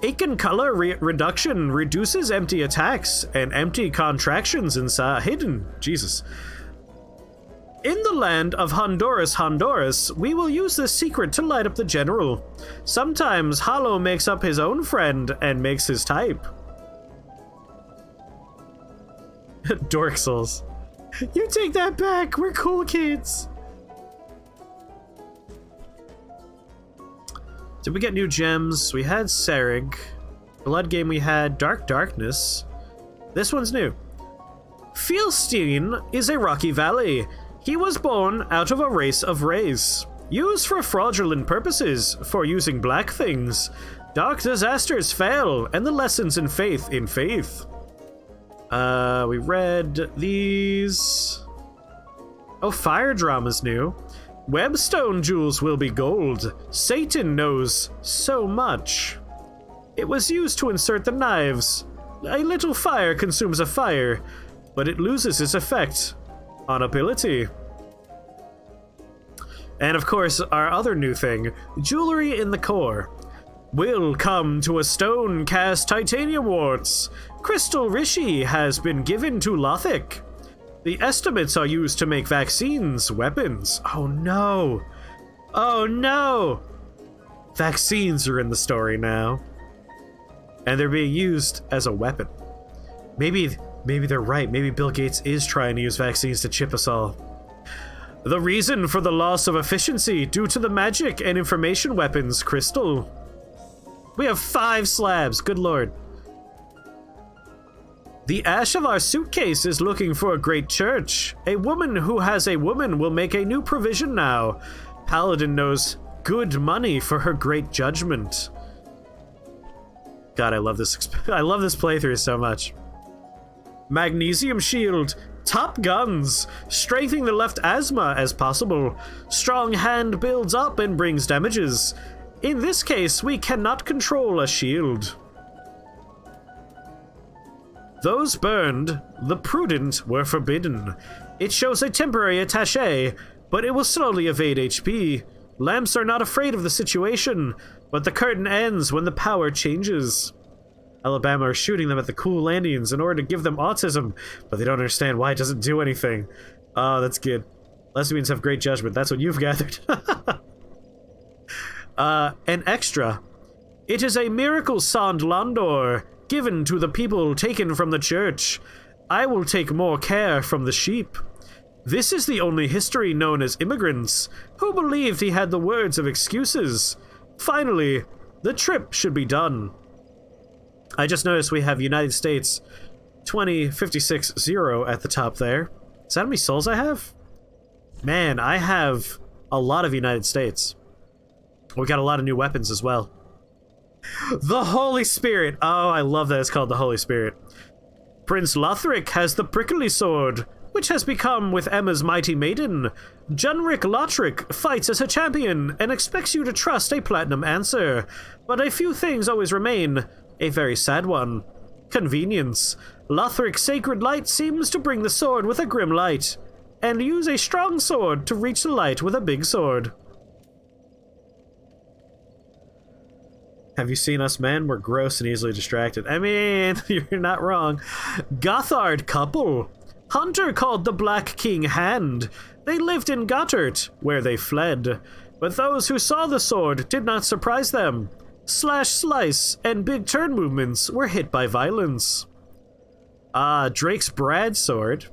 Aiken color reduction reduces empty attacks and empty contractions inside hidden. Jesus. In the land of Honduras, we will use this secret to light up the general. Sometimes Hollow makes up his own friend and makes his type. Dork Souls. You take that back, we're cool kids. Did we get new gems? We had Serig. Blood game we had Dark Darkness. This one's new. Fielstein is a rocky valley. He was born out of a race of rays. Used for fraudulent purposes, for using black things. Dark disasters fail, and the lessons in faith We read these. Oh, Fire Drama's new. Webstone jewels will be gold. Satan knows so much. It was used to insert the knives. A little fire consumes a fire, but it loses its effect on ability. And of course, our other new thing, jewelry in the core. Will come to a stone cast titanium warts. Crystal Rishi has been given to Lothic. The estimates are used to make vaccines, weapons. Oh no! Oh no! Vaccines are in the story now. And they're being used as a weapon. Maybe they're right. Maybe Bill Gates is trying to use vaccines to chip us all. The reason for the loss of efficiency due to the magic and information weapons, Crystal. We have 5 slabs, good lord. The ash of our suitcase is looking for a great church. A woman who has a woman will make a new provision now. Paladin knows good money for her great judgment. God, I love this playthrough so much. Magnesium shield. Top guns. Strengthening the left asthma as possible. Strong hand builds up and brings damages. In this case, we cannot control a shield. Those burned, the prudent were forbidden. It shows a temporary attaché, but it will slowly evade HP. Lamps are not afraid of the situation, but the curtain ends when the power changes. Alabama are shooting them at the cool Landians in order to give them autism, but they don't understand why it doesn't do anything. Oh, that's good. Lesbians have great judgment. That's what you've gathered. An extra. It is a miracle Sand Landor, given to the people taken from the church. I will take more care from the sheep. This is the only history known as immigrants, who believed he had the words of excuses. Finally, the trip should be done. I just noticed we have United States 2056-0 at the top there. Is that how many souls I have? Man, I have a lot of United States. We got a lot of new weapons as well. The Holy Spirit! Oh, I love that it's called the Holy Spirit. Prince Lothric has the prickly sword, which has become with Emma's mighty maiden. Junric Lothric fights as a champion and expects you to trust a platinum answer. But a few things always remain. A very sad one. Convenience. Lothric's sacred light seems to bring the sword with a grim light, and use a strong sword to reach the light with a big sword. Have you seen us, men? We're gross and easily distracted. I mean, you're not wrong. Gothard couple. Hunter called the Black King Hand. They lived in Gottert, where they fled. But those who saw the sword did not surprise them. Slash, slice, and big turn movements were hit by violence. Drake's broadsword.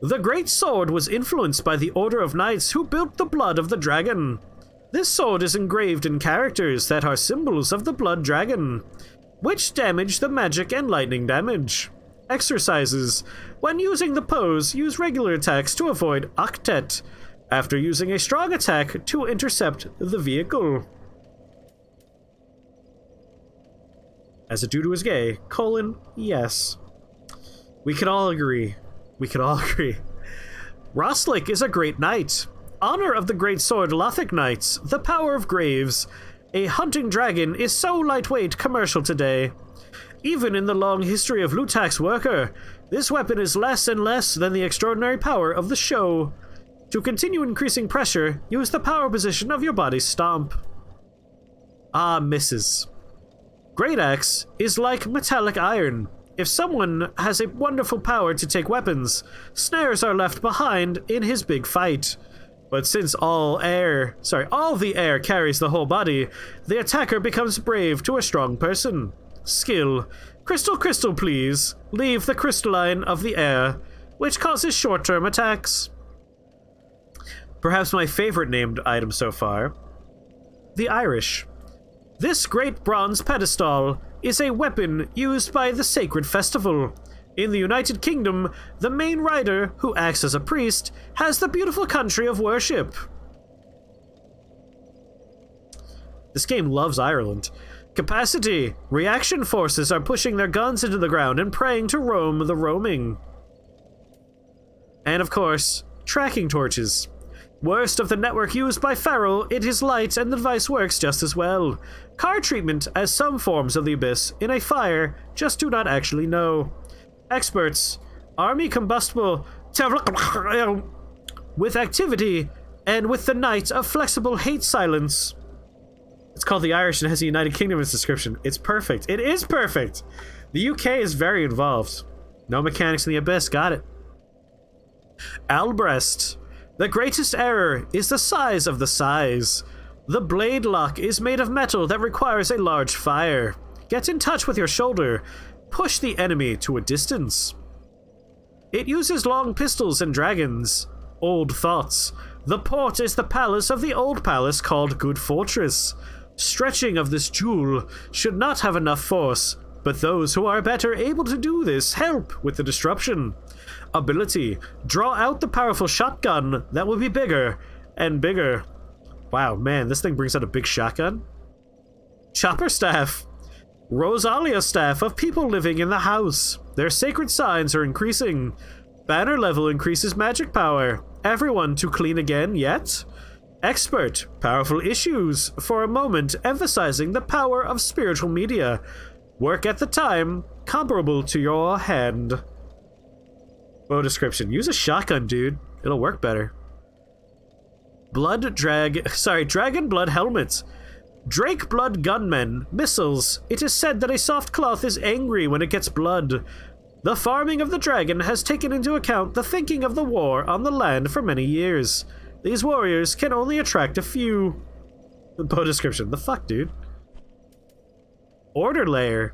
The great sword was influenced by the Order of Knights who built the blood of the dragon. This sword is engraved in characters that are symbols of the blood dragon, which damage the magic and lightning damage. Exercises. When using the pose, use regular attacks to avoid octet, after using a strong attack to intercept the vehicle. As a dude who is gay, yes. We can all agree. Roslick is a great knight. Honor of the great sword Lothic Knights, the power of graves. A hunting dragon is so lightweight commercial today. Even in the long history of Lutak's worker, this weapon is less and less than the extraordinary power of the show. To continue increasing pressure, use the power position of your body's stomp. Misses. Great Axe is like metallic iron. If someone has a wonderful power to take weapons, snares are left behind in his big fight. But since all the air carries the whole body, the attacker becomes brave to a strong person. Skill. Crystal, please. Leave the crystalline of the air, which causes short-term attacks. Perhaps my favorite named item so far. The Irish. This great bronze pedestal is a weapon used by the Sacred Festival. In the United Kingdom, the main rider, who acts as a priest, has the beautiful country of worship. This game loves Ireland. Capacity. Reaction forces are pushing their guns into the ground and praying to roam the roaming. And of course, tracking torches. Worst of the network used by Farrell, it is light and the device works just as well. Car treatment, as some forms of the Abyss, in a fire, just do not actually know. Experts, army combustible with activity and with the night of flexible hate silence. It's called the Irish and has the United Kingdom in its description. It's perfect. It is perfect. The UK is very involved. No mechanics in the Abyss. Got it. Albrecht. The greatest error is the size of the size. The blade lock is made of metal that requires a large fire. Get in touch with your shoulder. Push the enemy to a distance. It uses long pistols and dragons. Old thoughts. The port is the palace of the old palace called Good Fortress. Stretching of this jewel should not have enough force, but those who are better able to do this help with the disruption. Ability. Draw out the powerful shotgun that will be bigger and bigger. Wow, man, this thing brings out a big shotgun. Chopper staff. Rosalia staff of people living in the house. Their sacred signs are increasing. Banner level increases magic power. Everyone to clean again yet? Expert. Powerful issues. For a moment, emphasizing the power of spiritual media. Work at the time, comparable to your hand. Bow description. Use a shotgun, dude. It'll work better. Dragon blood helmets. Drake blood gunmen. Missiles. It is said that a soft cloth is angry when it gets blood. The farming of the dragon has taken into account the thinking of the war on the land for many years. These warriors can only attract a few. Bow description. The fuck, dude? Order layer.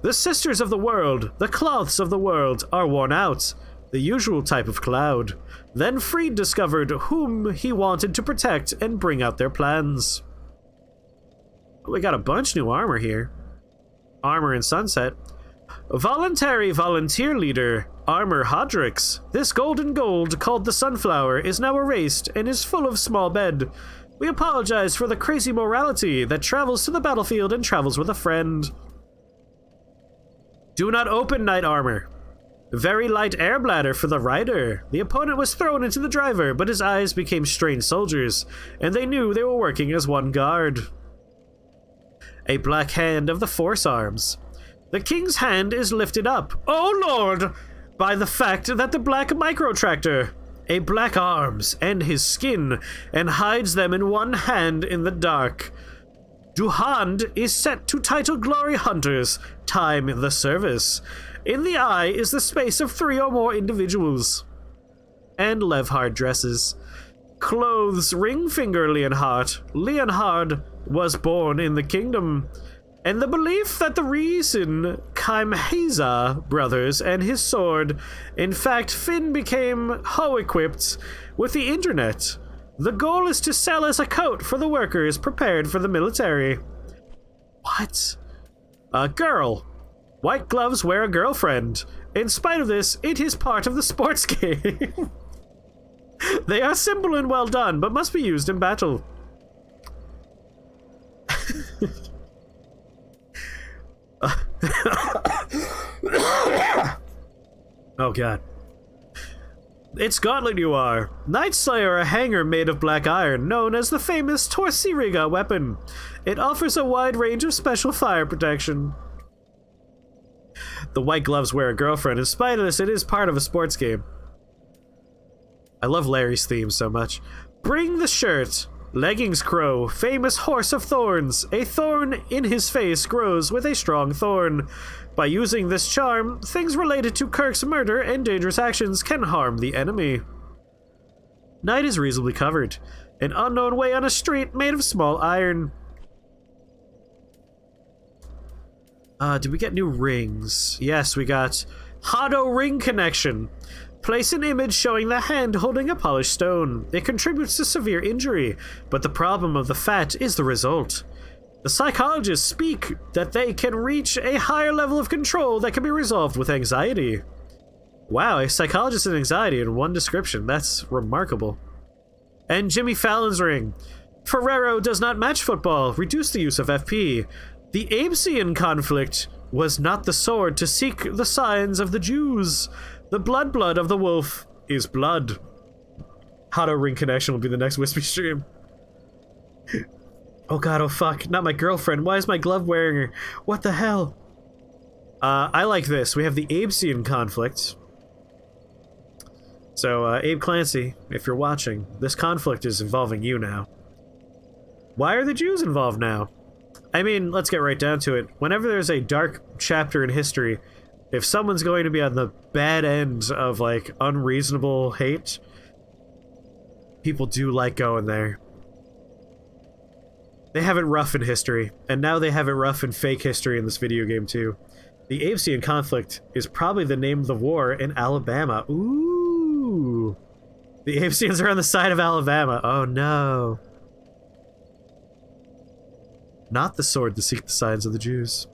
The sisters of the world, the cloths of the world, are worn out. The usual type of cloud. Then Freed discovered whom he wanted to protect and bring out their plans. We got a bunch new armor here. Armor in Sunset. Voluntary volunteer leader, Armor Hodrix. This golden gold, called the Sunflower, is now erased and is full of small bed. We apologize for the crazy morality that travels to the battlefield and travels with a friend. Do not open knight armor. Very light air bladder for the rider. The opponent was thrown into the driver, but his eyes became strange soldiers, and they knew they were working as one guard. A black hand of the force arms. The king's hand is lifted up, oh lord, by the fact that the black microtractor, a black arms and his skin, and hides them in one hand in the dark. Duhand is set to title Glory Hunters, time the service. In the eye is the space of 3 or more individuals. And Levhard dresses. Clothes ring finger Leonhard. Leonhard was born in the kingdom. And the belief that the reason Kaimheza brothers and his sword, in fact Finn became ho-equipped with the internet. The goal is to sell as a coat for the workers prepared for the military. What? A girl. White gloves wear a girlfriend. In spite of this, it is part of the sports game. They are simple and well done, but must be used in battle. Oh god. It's gauntlet you are. Night Slayer, a hanger made of black iron, known as the famous Torsiriga weapon. It offers a wide range of special fire protection. The white gloves wear a girlfriend. In spite of this, it is part of a sports game. I love Larry's theme so much. Bring the shirt. Leggings Crow, famous horse of thorns. A thorn in his face grows with a strong thorn. By using this charm, things related to Kirk's murder and dangerous actions can harm the enemy. Night is reasonably covered. An unknown way on a street made of small iron. Did we get new rings? Yes, we got Hado Ring Connection. Place an image showing the hand holding a polished stone. It contributes to severe injury, but the problem of the fat is the result. The psychologists speak that they can reach a higher level of control that can be resolved with anxiety. Wow, a psychologist and anxiety in one description. That's remarkable. And Jimmy Fallon's ring. Ferrero does not match football. Reduce the use of FP. The Absian conflict was not the sword to seek the signs of the Jews. The blood of the wolf is blood. Auto ring connection will be the next Wispy stream. Oh god, oh fuck, not my girlfriend. Why is my glove wearing her? What the hell? I like this. We have the Abesian conflict. So, Abe Clancy, if you're watching, this conflict is involving you now. Why are the Jews involved now? I mean, let's get right down to it. Whenever there's a dark chapter in history, if someone's going to be on the bad end of, like, unreasonable hate, people do like going there. They have it rough in history, and now they have it rough in fake history in this video game, too. The Abesian conflict is probably the name of the war in Alabama. Ooh! The Abesians are on the side of Alabama. Oh, no. Not the sword to seek the signs of the Jews.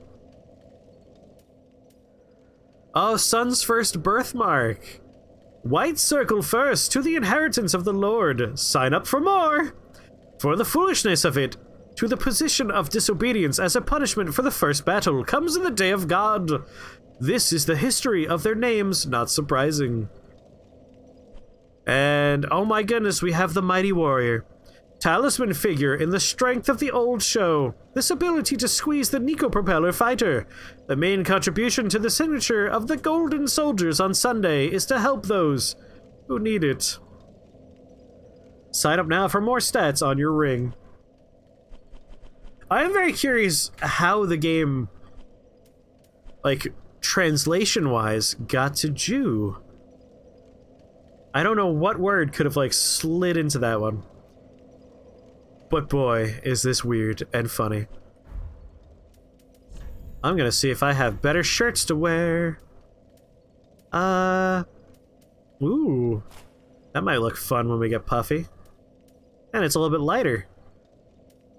Oh, son's first birthmark. White circle first, to the inheritance of the Lord. Sign up for more. For the foolishness of it, to the position of disobedience as a punishment for the first battle, comes in the day of God. This is the history of their names, not surprising. And, oh my goodness, we have the mighty warrior. Talisman figure in the strength of the old show. This ability to squeeze the Nico propeller fighter. The main contribution to the signature of the Golden Soldiers on Sunday is to help those who need it. Sign up now for more stats on your ring. I am very curious how the game, like, translation-wise, got to Jew. I don't know what word could have, like, slid into that one. But boy, is this weird and funny. I'm gonna see if I have better shirts to wear. Ooh. That might look fun when we get puffy. And it's a little bit lighter.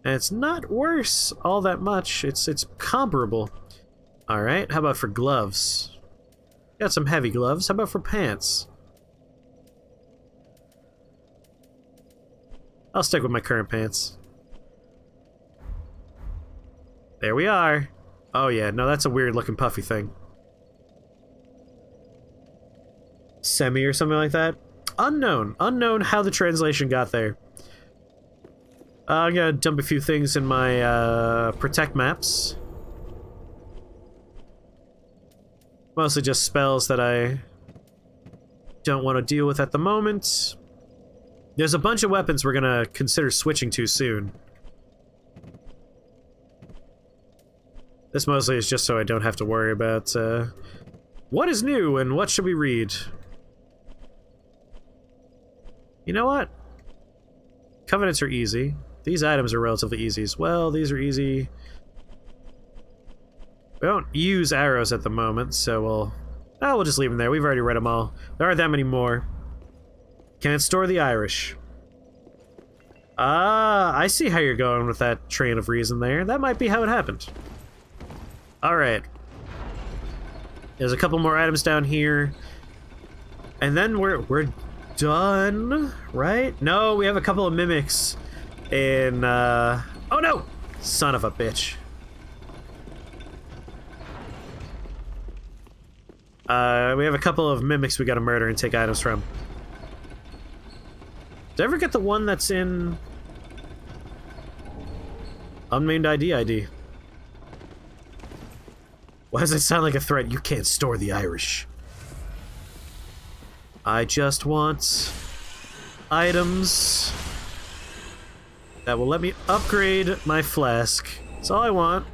And it's not worse all that much. It's comparable. Alright, how about for gloves? Got some heavy gloves. How about for pants? I'll stick with my current pants. There we are. Oh yeah, no, that's a weird looking puffy thing. Semi or something like that? Unknown. Unknown how the translation got there. I'm gonna dump a few things in my protect maps. Mostly just spells that I don't want to deal with at the moment. There's a bunch of weapons we're gonna consider switching to soon. This mostly is just so I don't have to worry about what is new and what should we read. You know what? Covenants are easy. These items are relatively easy as well. These are easy. We don't use arrows at the moment, so we'll just leave them there. We've already read them all. There aren't that many more. Can't store the Irish. Ah, I see how you're going with that train of reason there. That might be how it happened. Alright. There's a couple more items down here. And then we're done, right? No, we have a couple of mimics in, oh no! Son of a bitch. We have a couple of mimics we gotta murder and take items from. Did I ever get the one that's in unnamed ID? Why does it sound like a threat? You can't store the Irish. I just want items that will let me upgrade my flask. That's all I want.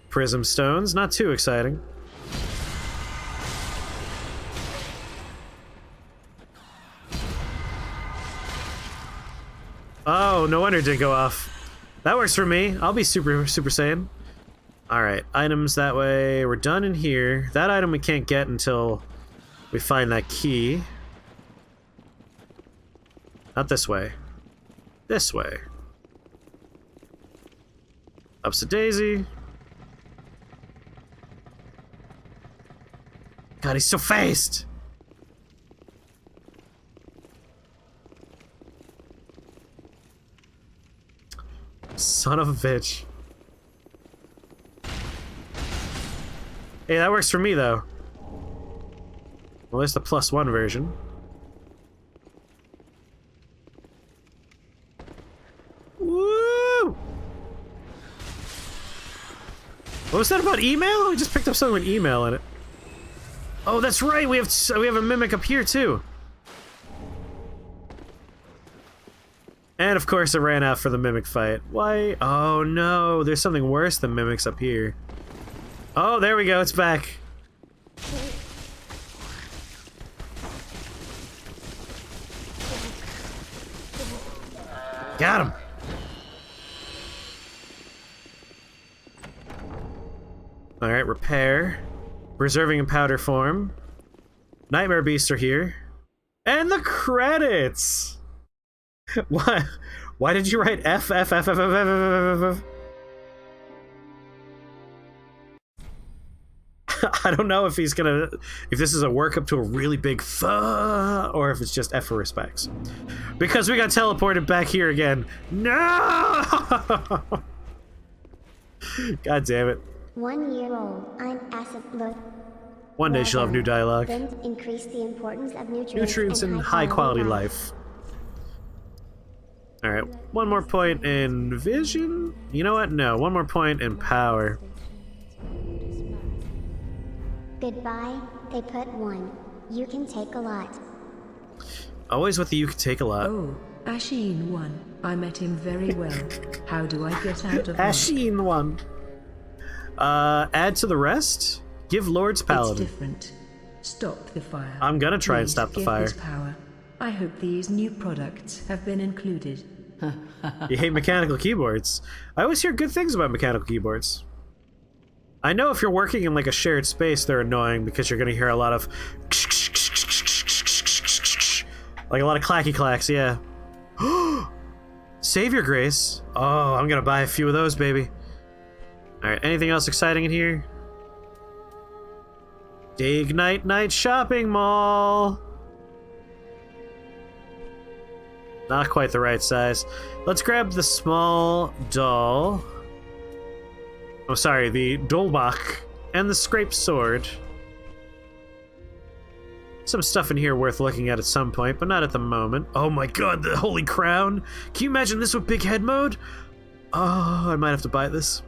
Prism stones, not too exciting. Oh, no wonder it didn't go off. That works for me. I'll be Super Saiyan. Alright, items that way. We're done in here. That item we can't get until we find that key. Not this way. This way. Ups to Daisy. God, he's so fast! Son of a bitch. Hey, that works for me, though. Well, there's the +1 version. Woo! What was that about email? We just picked up something with email in it. Oh, that's right. We have a mimic up here too. And of course, it ran out for the mimic fight. Why? Oh no, there's something worse than mimics up here. Oh, there we go. It's back. Got him. Alright, repair. Preserving in powder form. Nightmare beasts are here. And the credits! Why did you write F, F, F, F, F, F, F, F, F? I don't know if he's gonna... if this is a workup to a really big F, or if it's just F for respects. Because we got teleported back here again. No! God damn it. 1 year old, I'm acid low. One day she'll have new dialogue. Increase the importance of Nutrients and high quality life. Alright, one more point in vision? You know what? No, one more point in power. Goodbye, they put 1. You can take a lot. Always with the you can take a lot. Oh, Asheen 1. I met him very well. How do I get out of here? Asheen 1. Add to the rest? Give Lord's Paladin. It's different. Stop the fire. I'm gonna try and Please stop the give fire. this power. I hope these new products have been included. You hate mechanical keyboards. I always hear good things about mechanical keyboards. I know if you're working in like a shared space, they're annoying because you're gonna hear a lot of like a lot of clacky clacks, yeah. Save your grace. Oh, I'm gonna buy a few of those, baby. Alright, anything else exciting in here? Dig Night Shopping Mall! Not quite the right size. Let's grab the small doll. Oh, sorry, the Dolbach and the scraped sword. Some stuff in here worth looking at some point, but not at the moment. Oh my god, the Holy Crown! Can you imagine this with big head mode? Oh, I might have to buy this.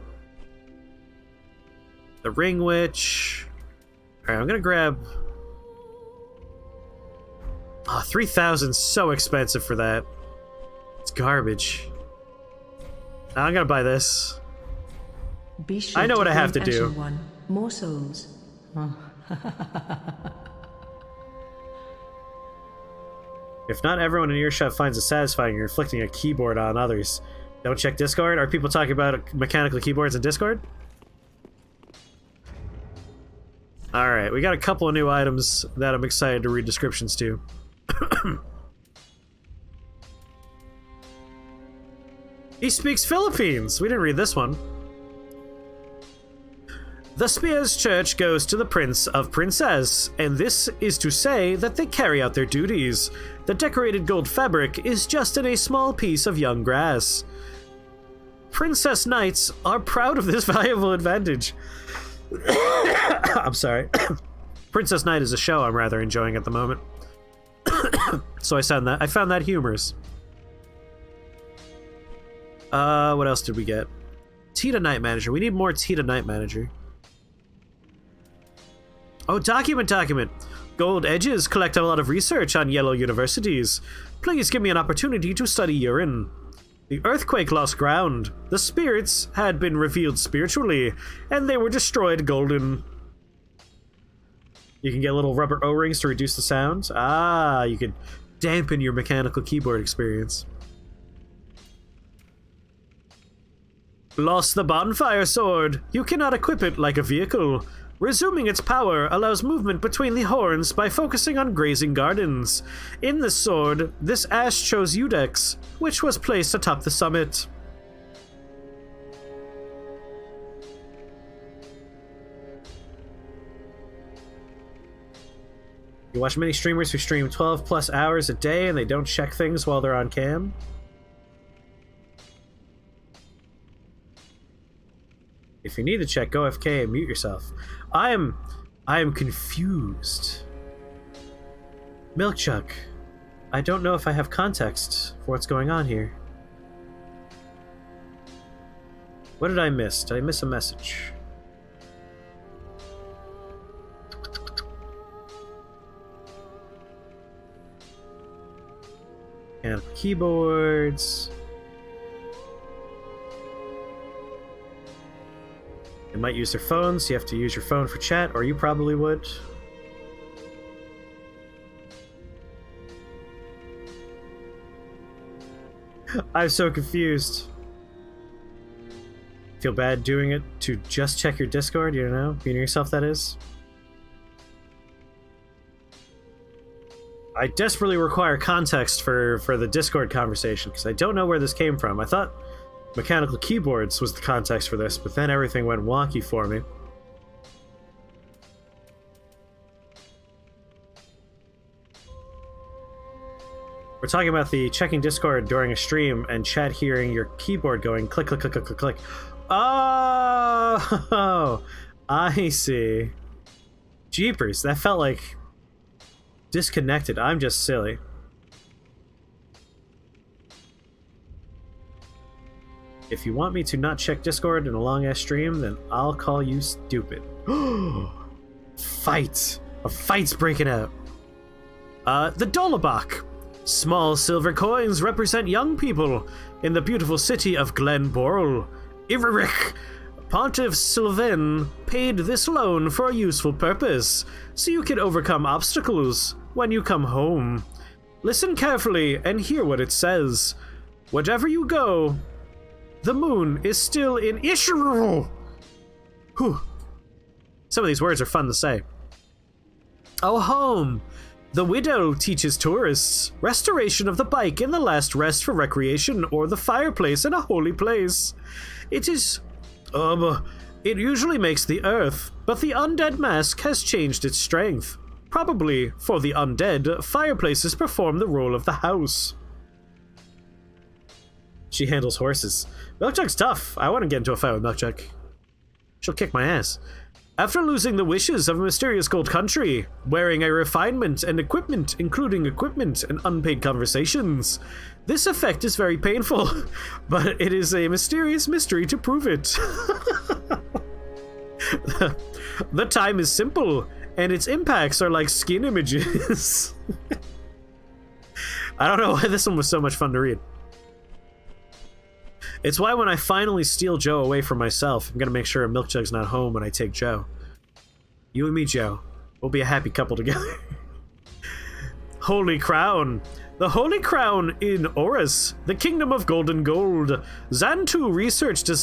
The Ring Witch. Alright, I'm gonna grab... Oh, 3,000's so expensive for that. It's garbage. I'm gonna buy this. Be sure I know what I have to bring do. Ashen 1. More souls. If not everyone in earshot finds it satisfying, you're inflicting a keyboard on others. Don't check Discord? Are people talking about mechanical keyboards in Discord? Alright, we got a couple of new items that I'm excited to read descriptions to. He speaks Philippines! We didn't read this one. The Spears Church goes to the Prince of Princess, and this is to say that they carry out their duties. The decorated gold fabric is just in a small piece of young grass. Princess Knights are proud of this valuable advantage. I'm sorry. Princess Knight is a show I'm rather enjoying at the moment. So I found that humorous. What else did we get? Tita Night Manager. We need more Tita Night Manager. Oh, document. Gold Edges collect a lot of research on yellow universities. Please give me an opportunity to study urine. The earthquake lost ground. The spirits had been revealed spiritually, and they were destroyed golden. You can get little rubber O-rings to reduce the sound. Ah, you could dampen your mechanical keyboard experience. Lost the bonfire sword. You cannot equip it like a vehicle. Resuming its power allows movement between the horns by focusing on grazing gardens. In the sword, this ash chose Udex, which was placed atop the summit. You watch many streamers who stream 12 plus hours a day and they don't check things while they're on cam? If you need to check, go AFK and mute yourself. I am confused. Milk Chuck, I don't know if I have context for what's going on here. What did I miss? Did I miss a message? And keyboards. They might use their phones. You have to use your phone for chat, or you probably would. I'm so confused. Feel bad doing it to just check your Discord, you know? Muting yourself, that is. I desperately require context for the Discord conversation, because I don't know where this came from. I thought mechanical keyboards was the context for this, but then everything went wonky for me. We're talking about the checking Discord during a stream and chat hearing your keyboard going click, click, click, click, click, click. Oh, I see. Jeepers, that felt like disconnected. I'm just silly. If you want me to not check Discord in a long-ass stream, then I'll call you stupid. Fight! A fight's breaking out. The Dolabach. Small silver coins represent young people in the beautiful city of Glenborrel. Iverick, Pontiff Sylvain paid this loan for a useful purpose, so you can overcome obstacles when you come home. Listen carefully and hear what it says. Wherever you go, the moon is still in Ishru. Whew. Some of these words are fun to say. Oh, home. The widow teaches tourists restoration of the bike in the last rest for recreation, or the fireplace in a holy place. It usually makes the earth, but the undead mask has changed its strength. Probably for the undead, fireplaces perform the role of the house. She handles horses. Milkjug's tough. I want to get into a fight with Milkjug. She'll kick my ass. After losing the wishes of a mysterious gold country, wearing a refinement and equipment, including equipment and unpaid conversations. This effect is very painful, but it is a mysterious mystery to prove it. The time is simple, and its impacts are like skin images. I don't know why this one was so much fun to read. It's why when I finally steal Joe away from myself, I'm gonna make sure Milkjug's not home when I take Joe. You and me, Joe. We'll be a happy couple together. Holy Crown. The Holy Crown in Oris, the Kingdom of Golden Gold. Xantu researchers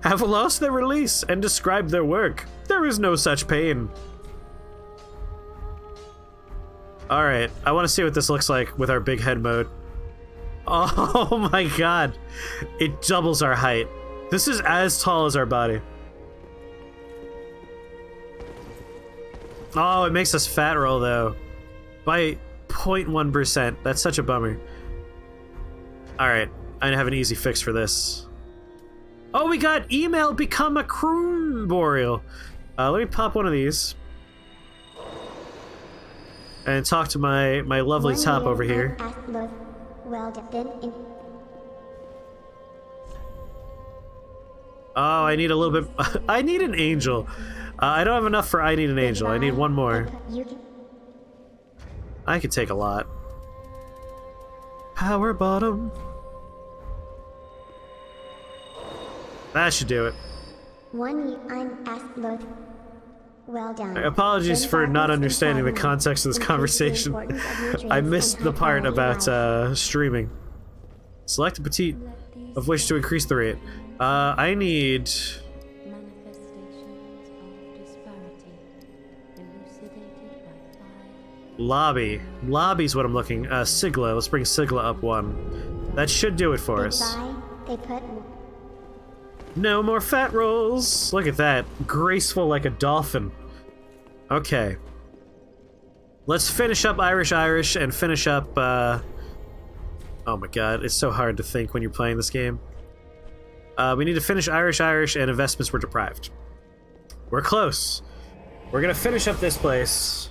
have lost their release and described their work. There is no such pain. Alright, I want to see what this looks like with our big head mode. Oh my god. It doubles our height. This is as tall as our body. Oh, it makes us fat roll though. By 0.1%. That's such a bummer. Alright, I have an easy fix for this. Oh, we got email become a croon boreal. Let me pop one of these. And talk to my lovely top over here. Well done. Oh, I need a little bit. I need an angel. I don't have enough for I need an angel. I need one more. I could take a lot. Power bottom. That should do it. Well done. Apologies for not understanding the context of this conversation. I missed the part about streaming. Select a petite of which to increase the rate. I need... Lobby. Lobby's what I'm looking. Sigla. Let's bring Sigla up one. That should do it for us. No more fat rolls! Look at that. Graceful like a dolphin. Okay. Let's finish up Irish and finish up, oh my god, it's so hard to think when you're playing this game. We need to finish Irish, and investments were deprived. We're close. We're gonna finish up this place.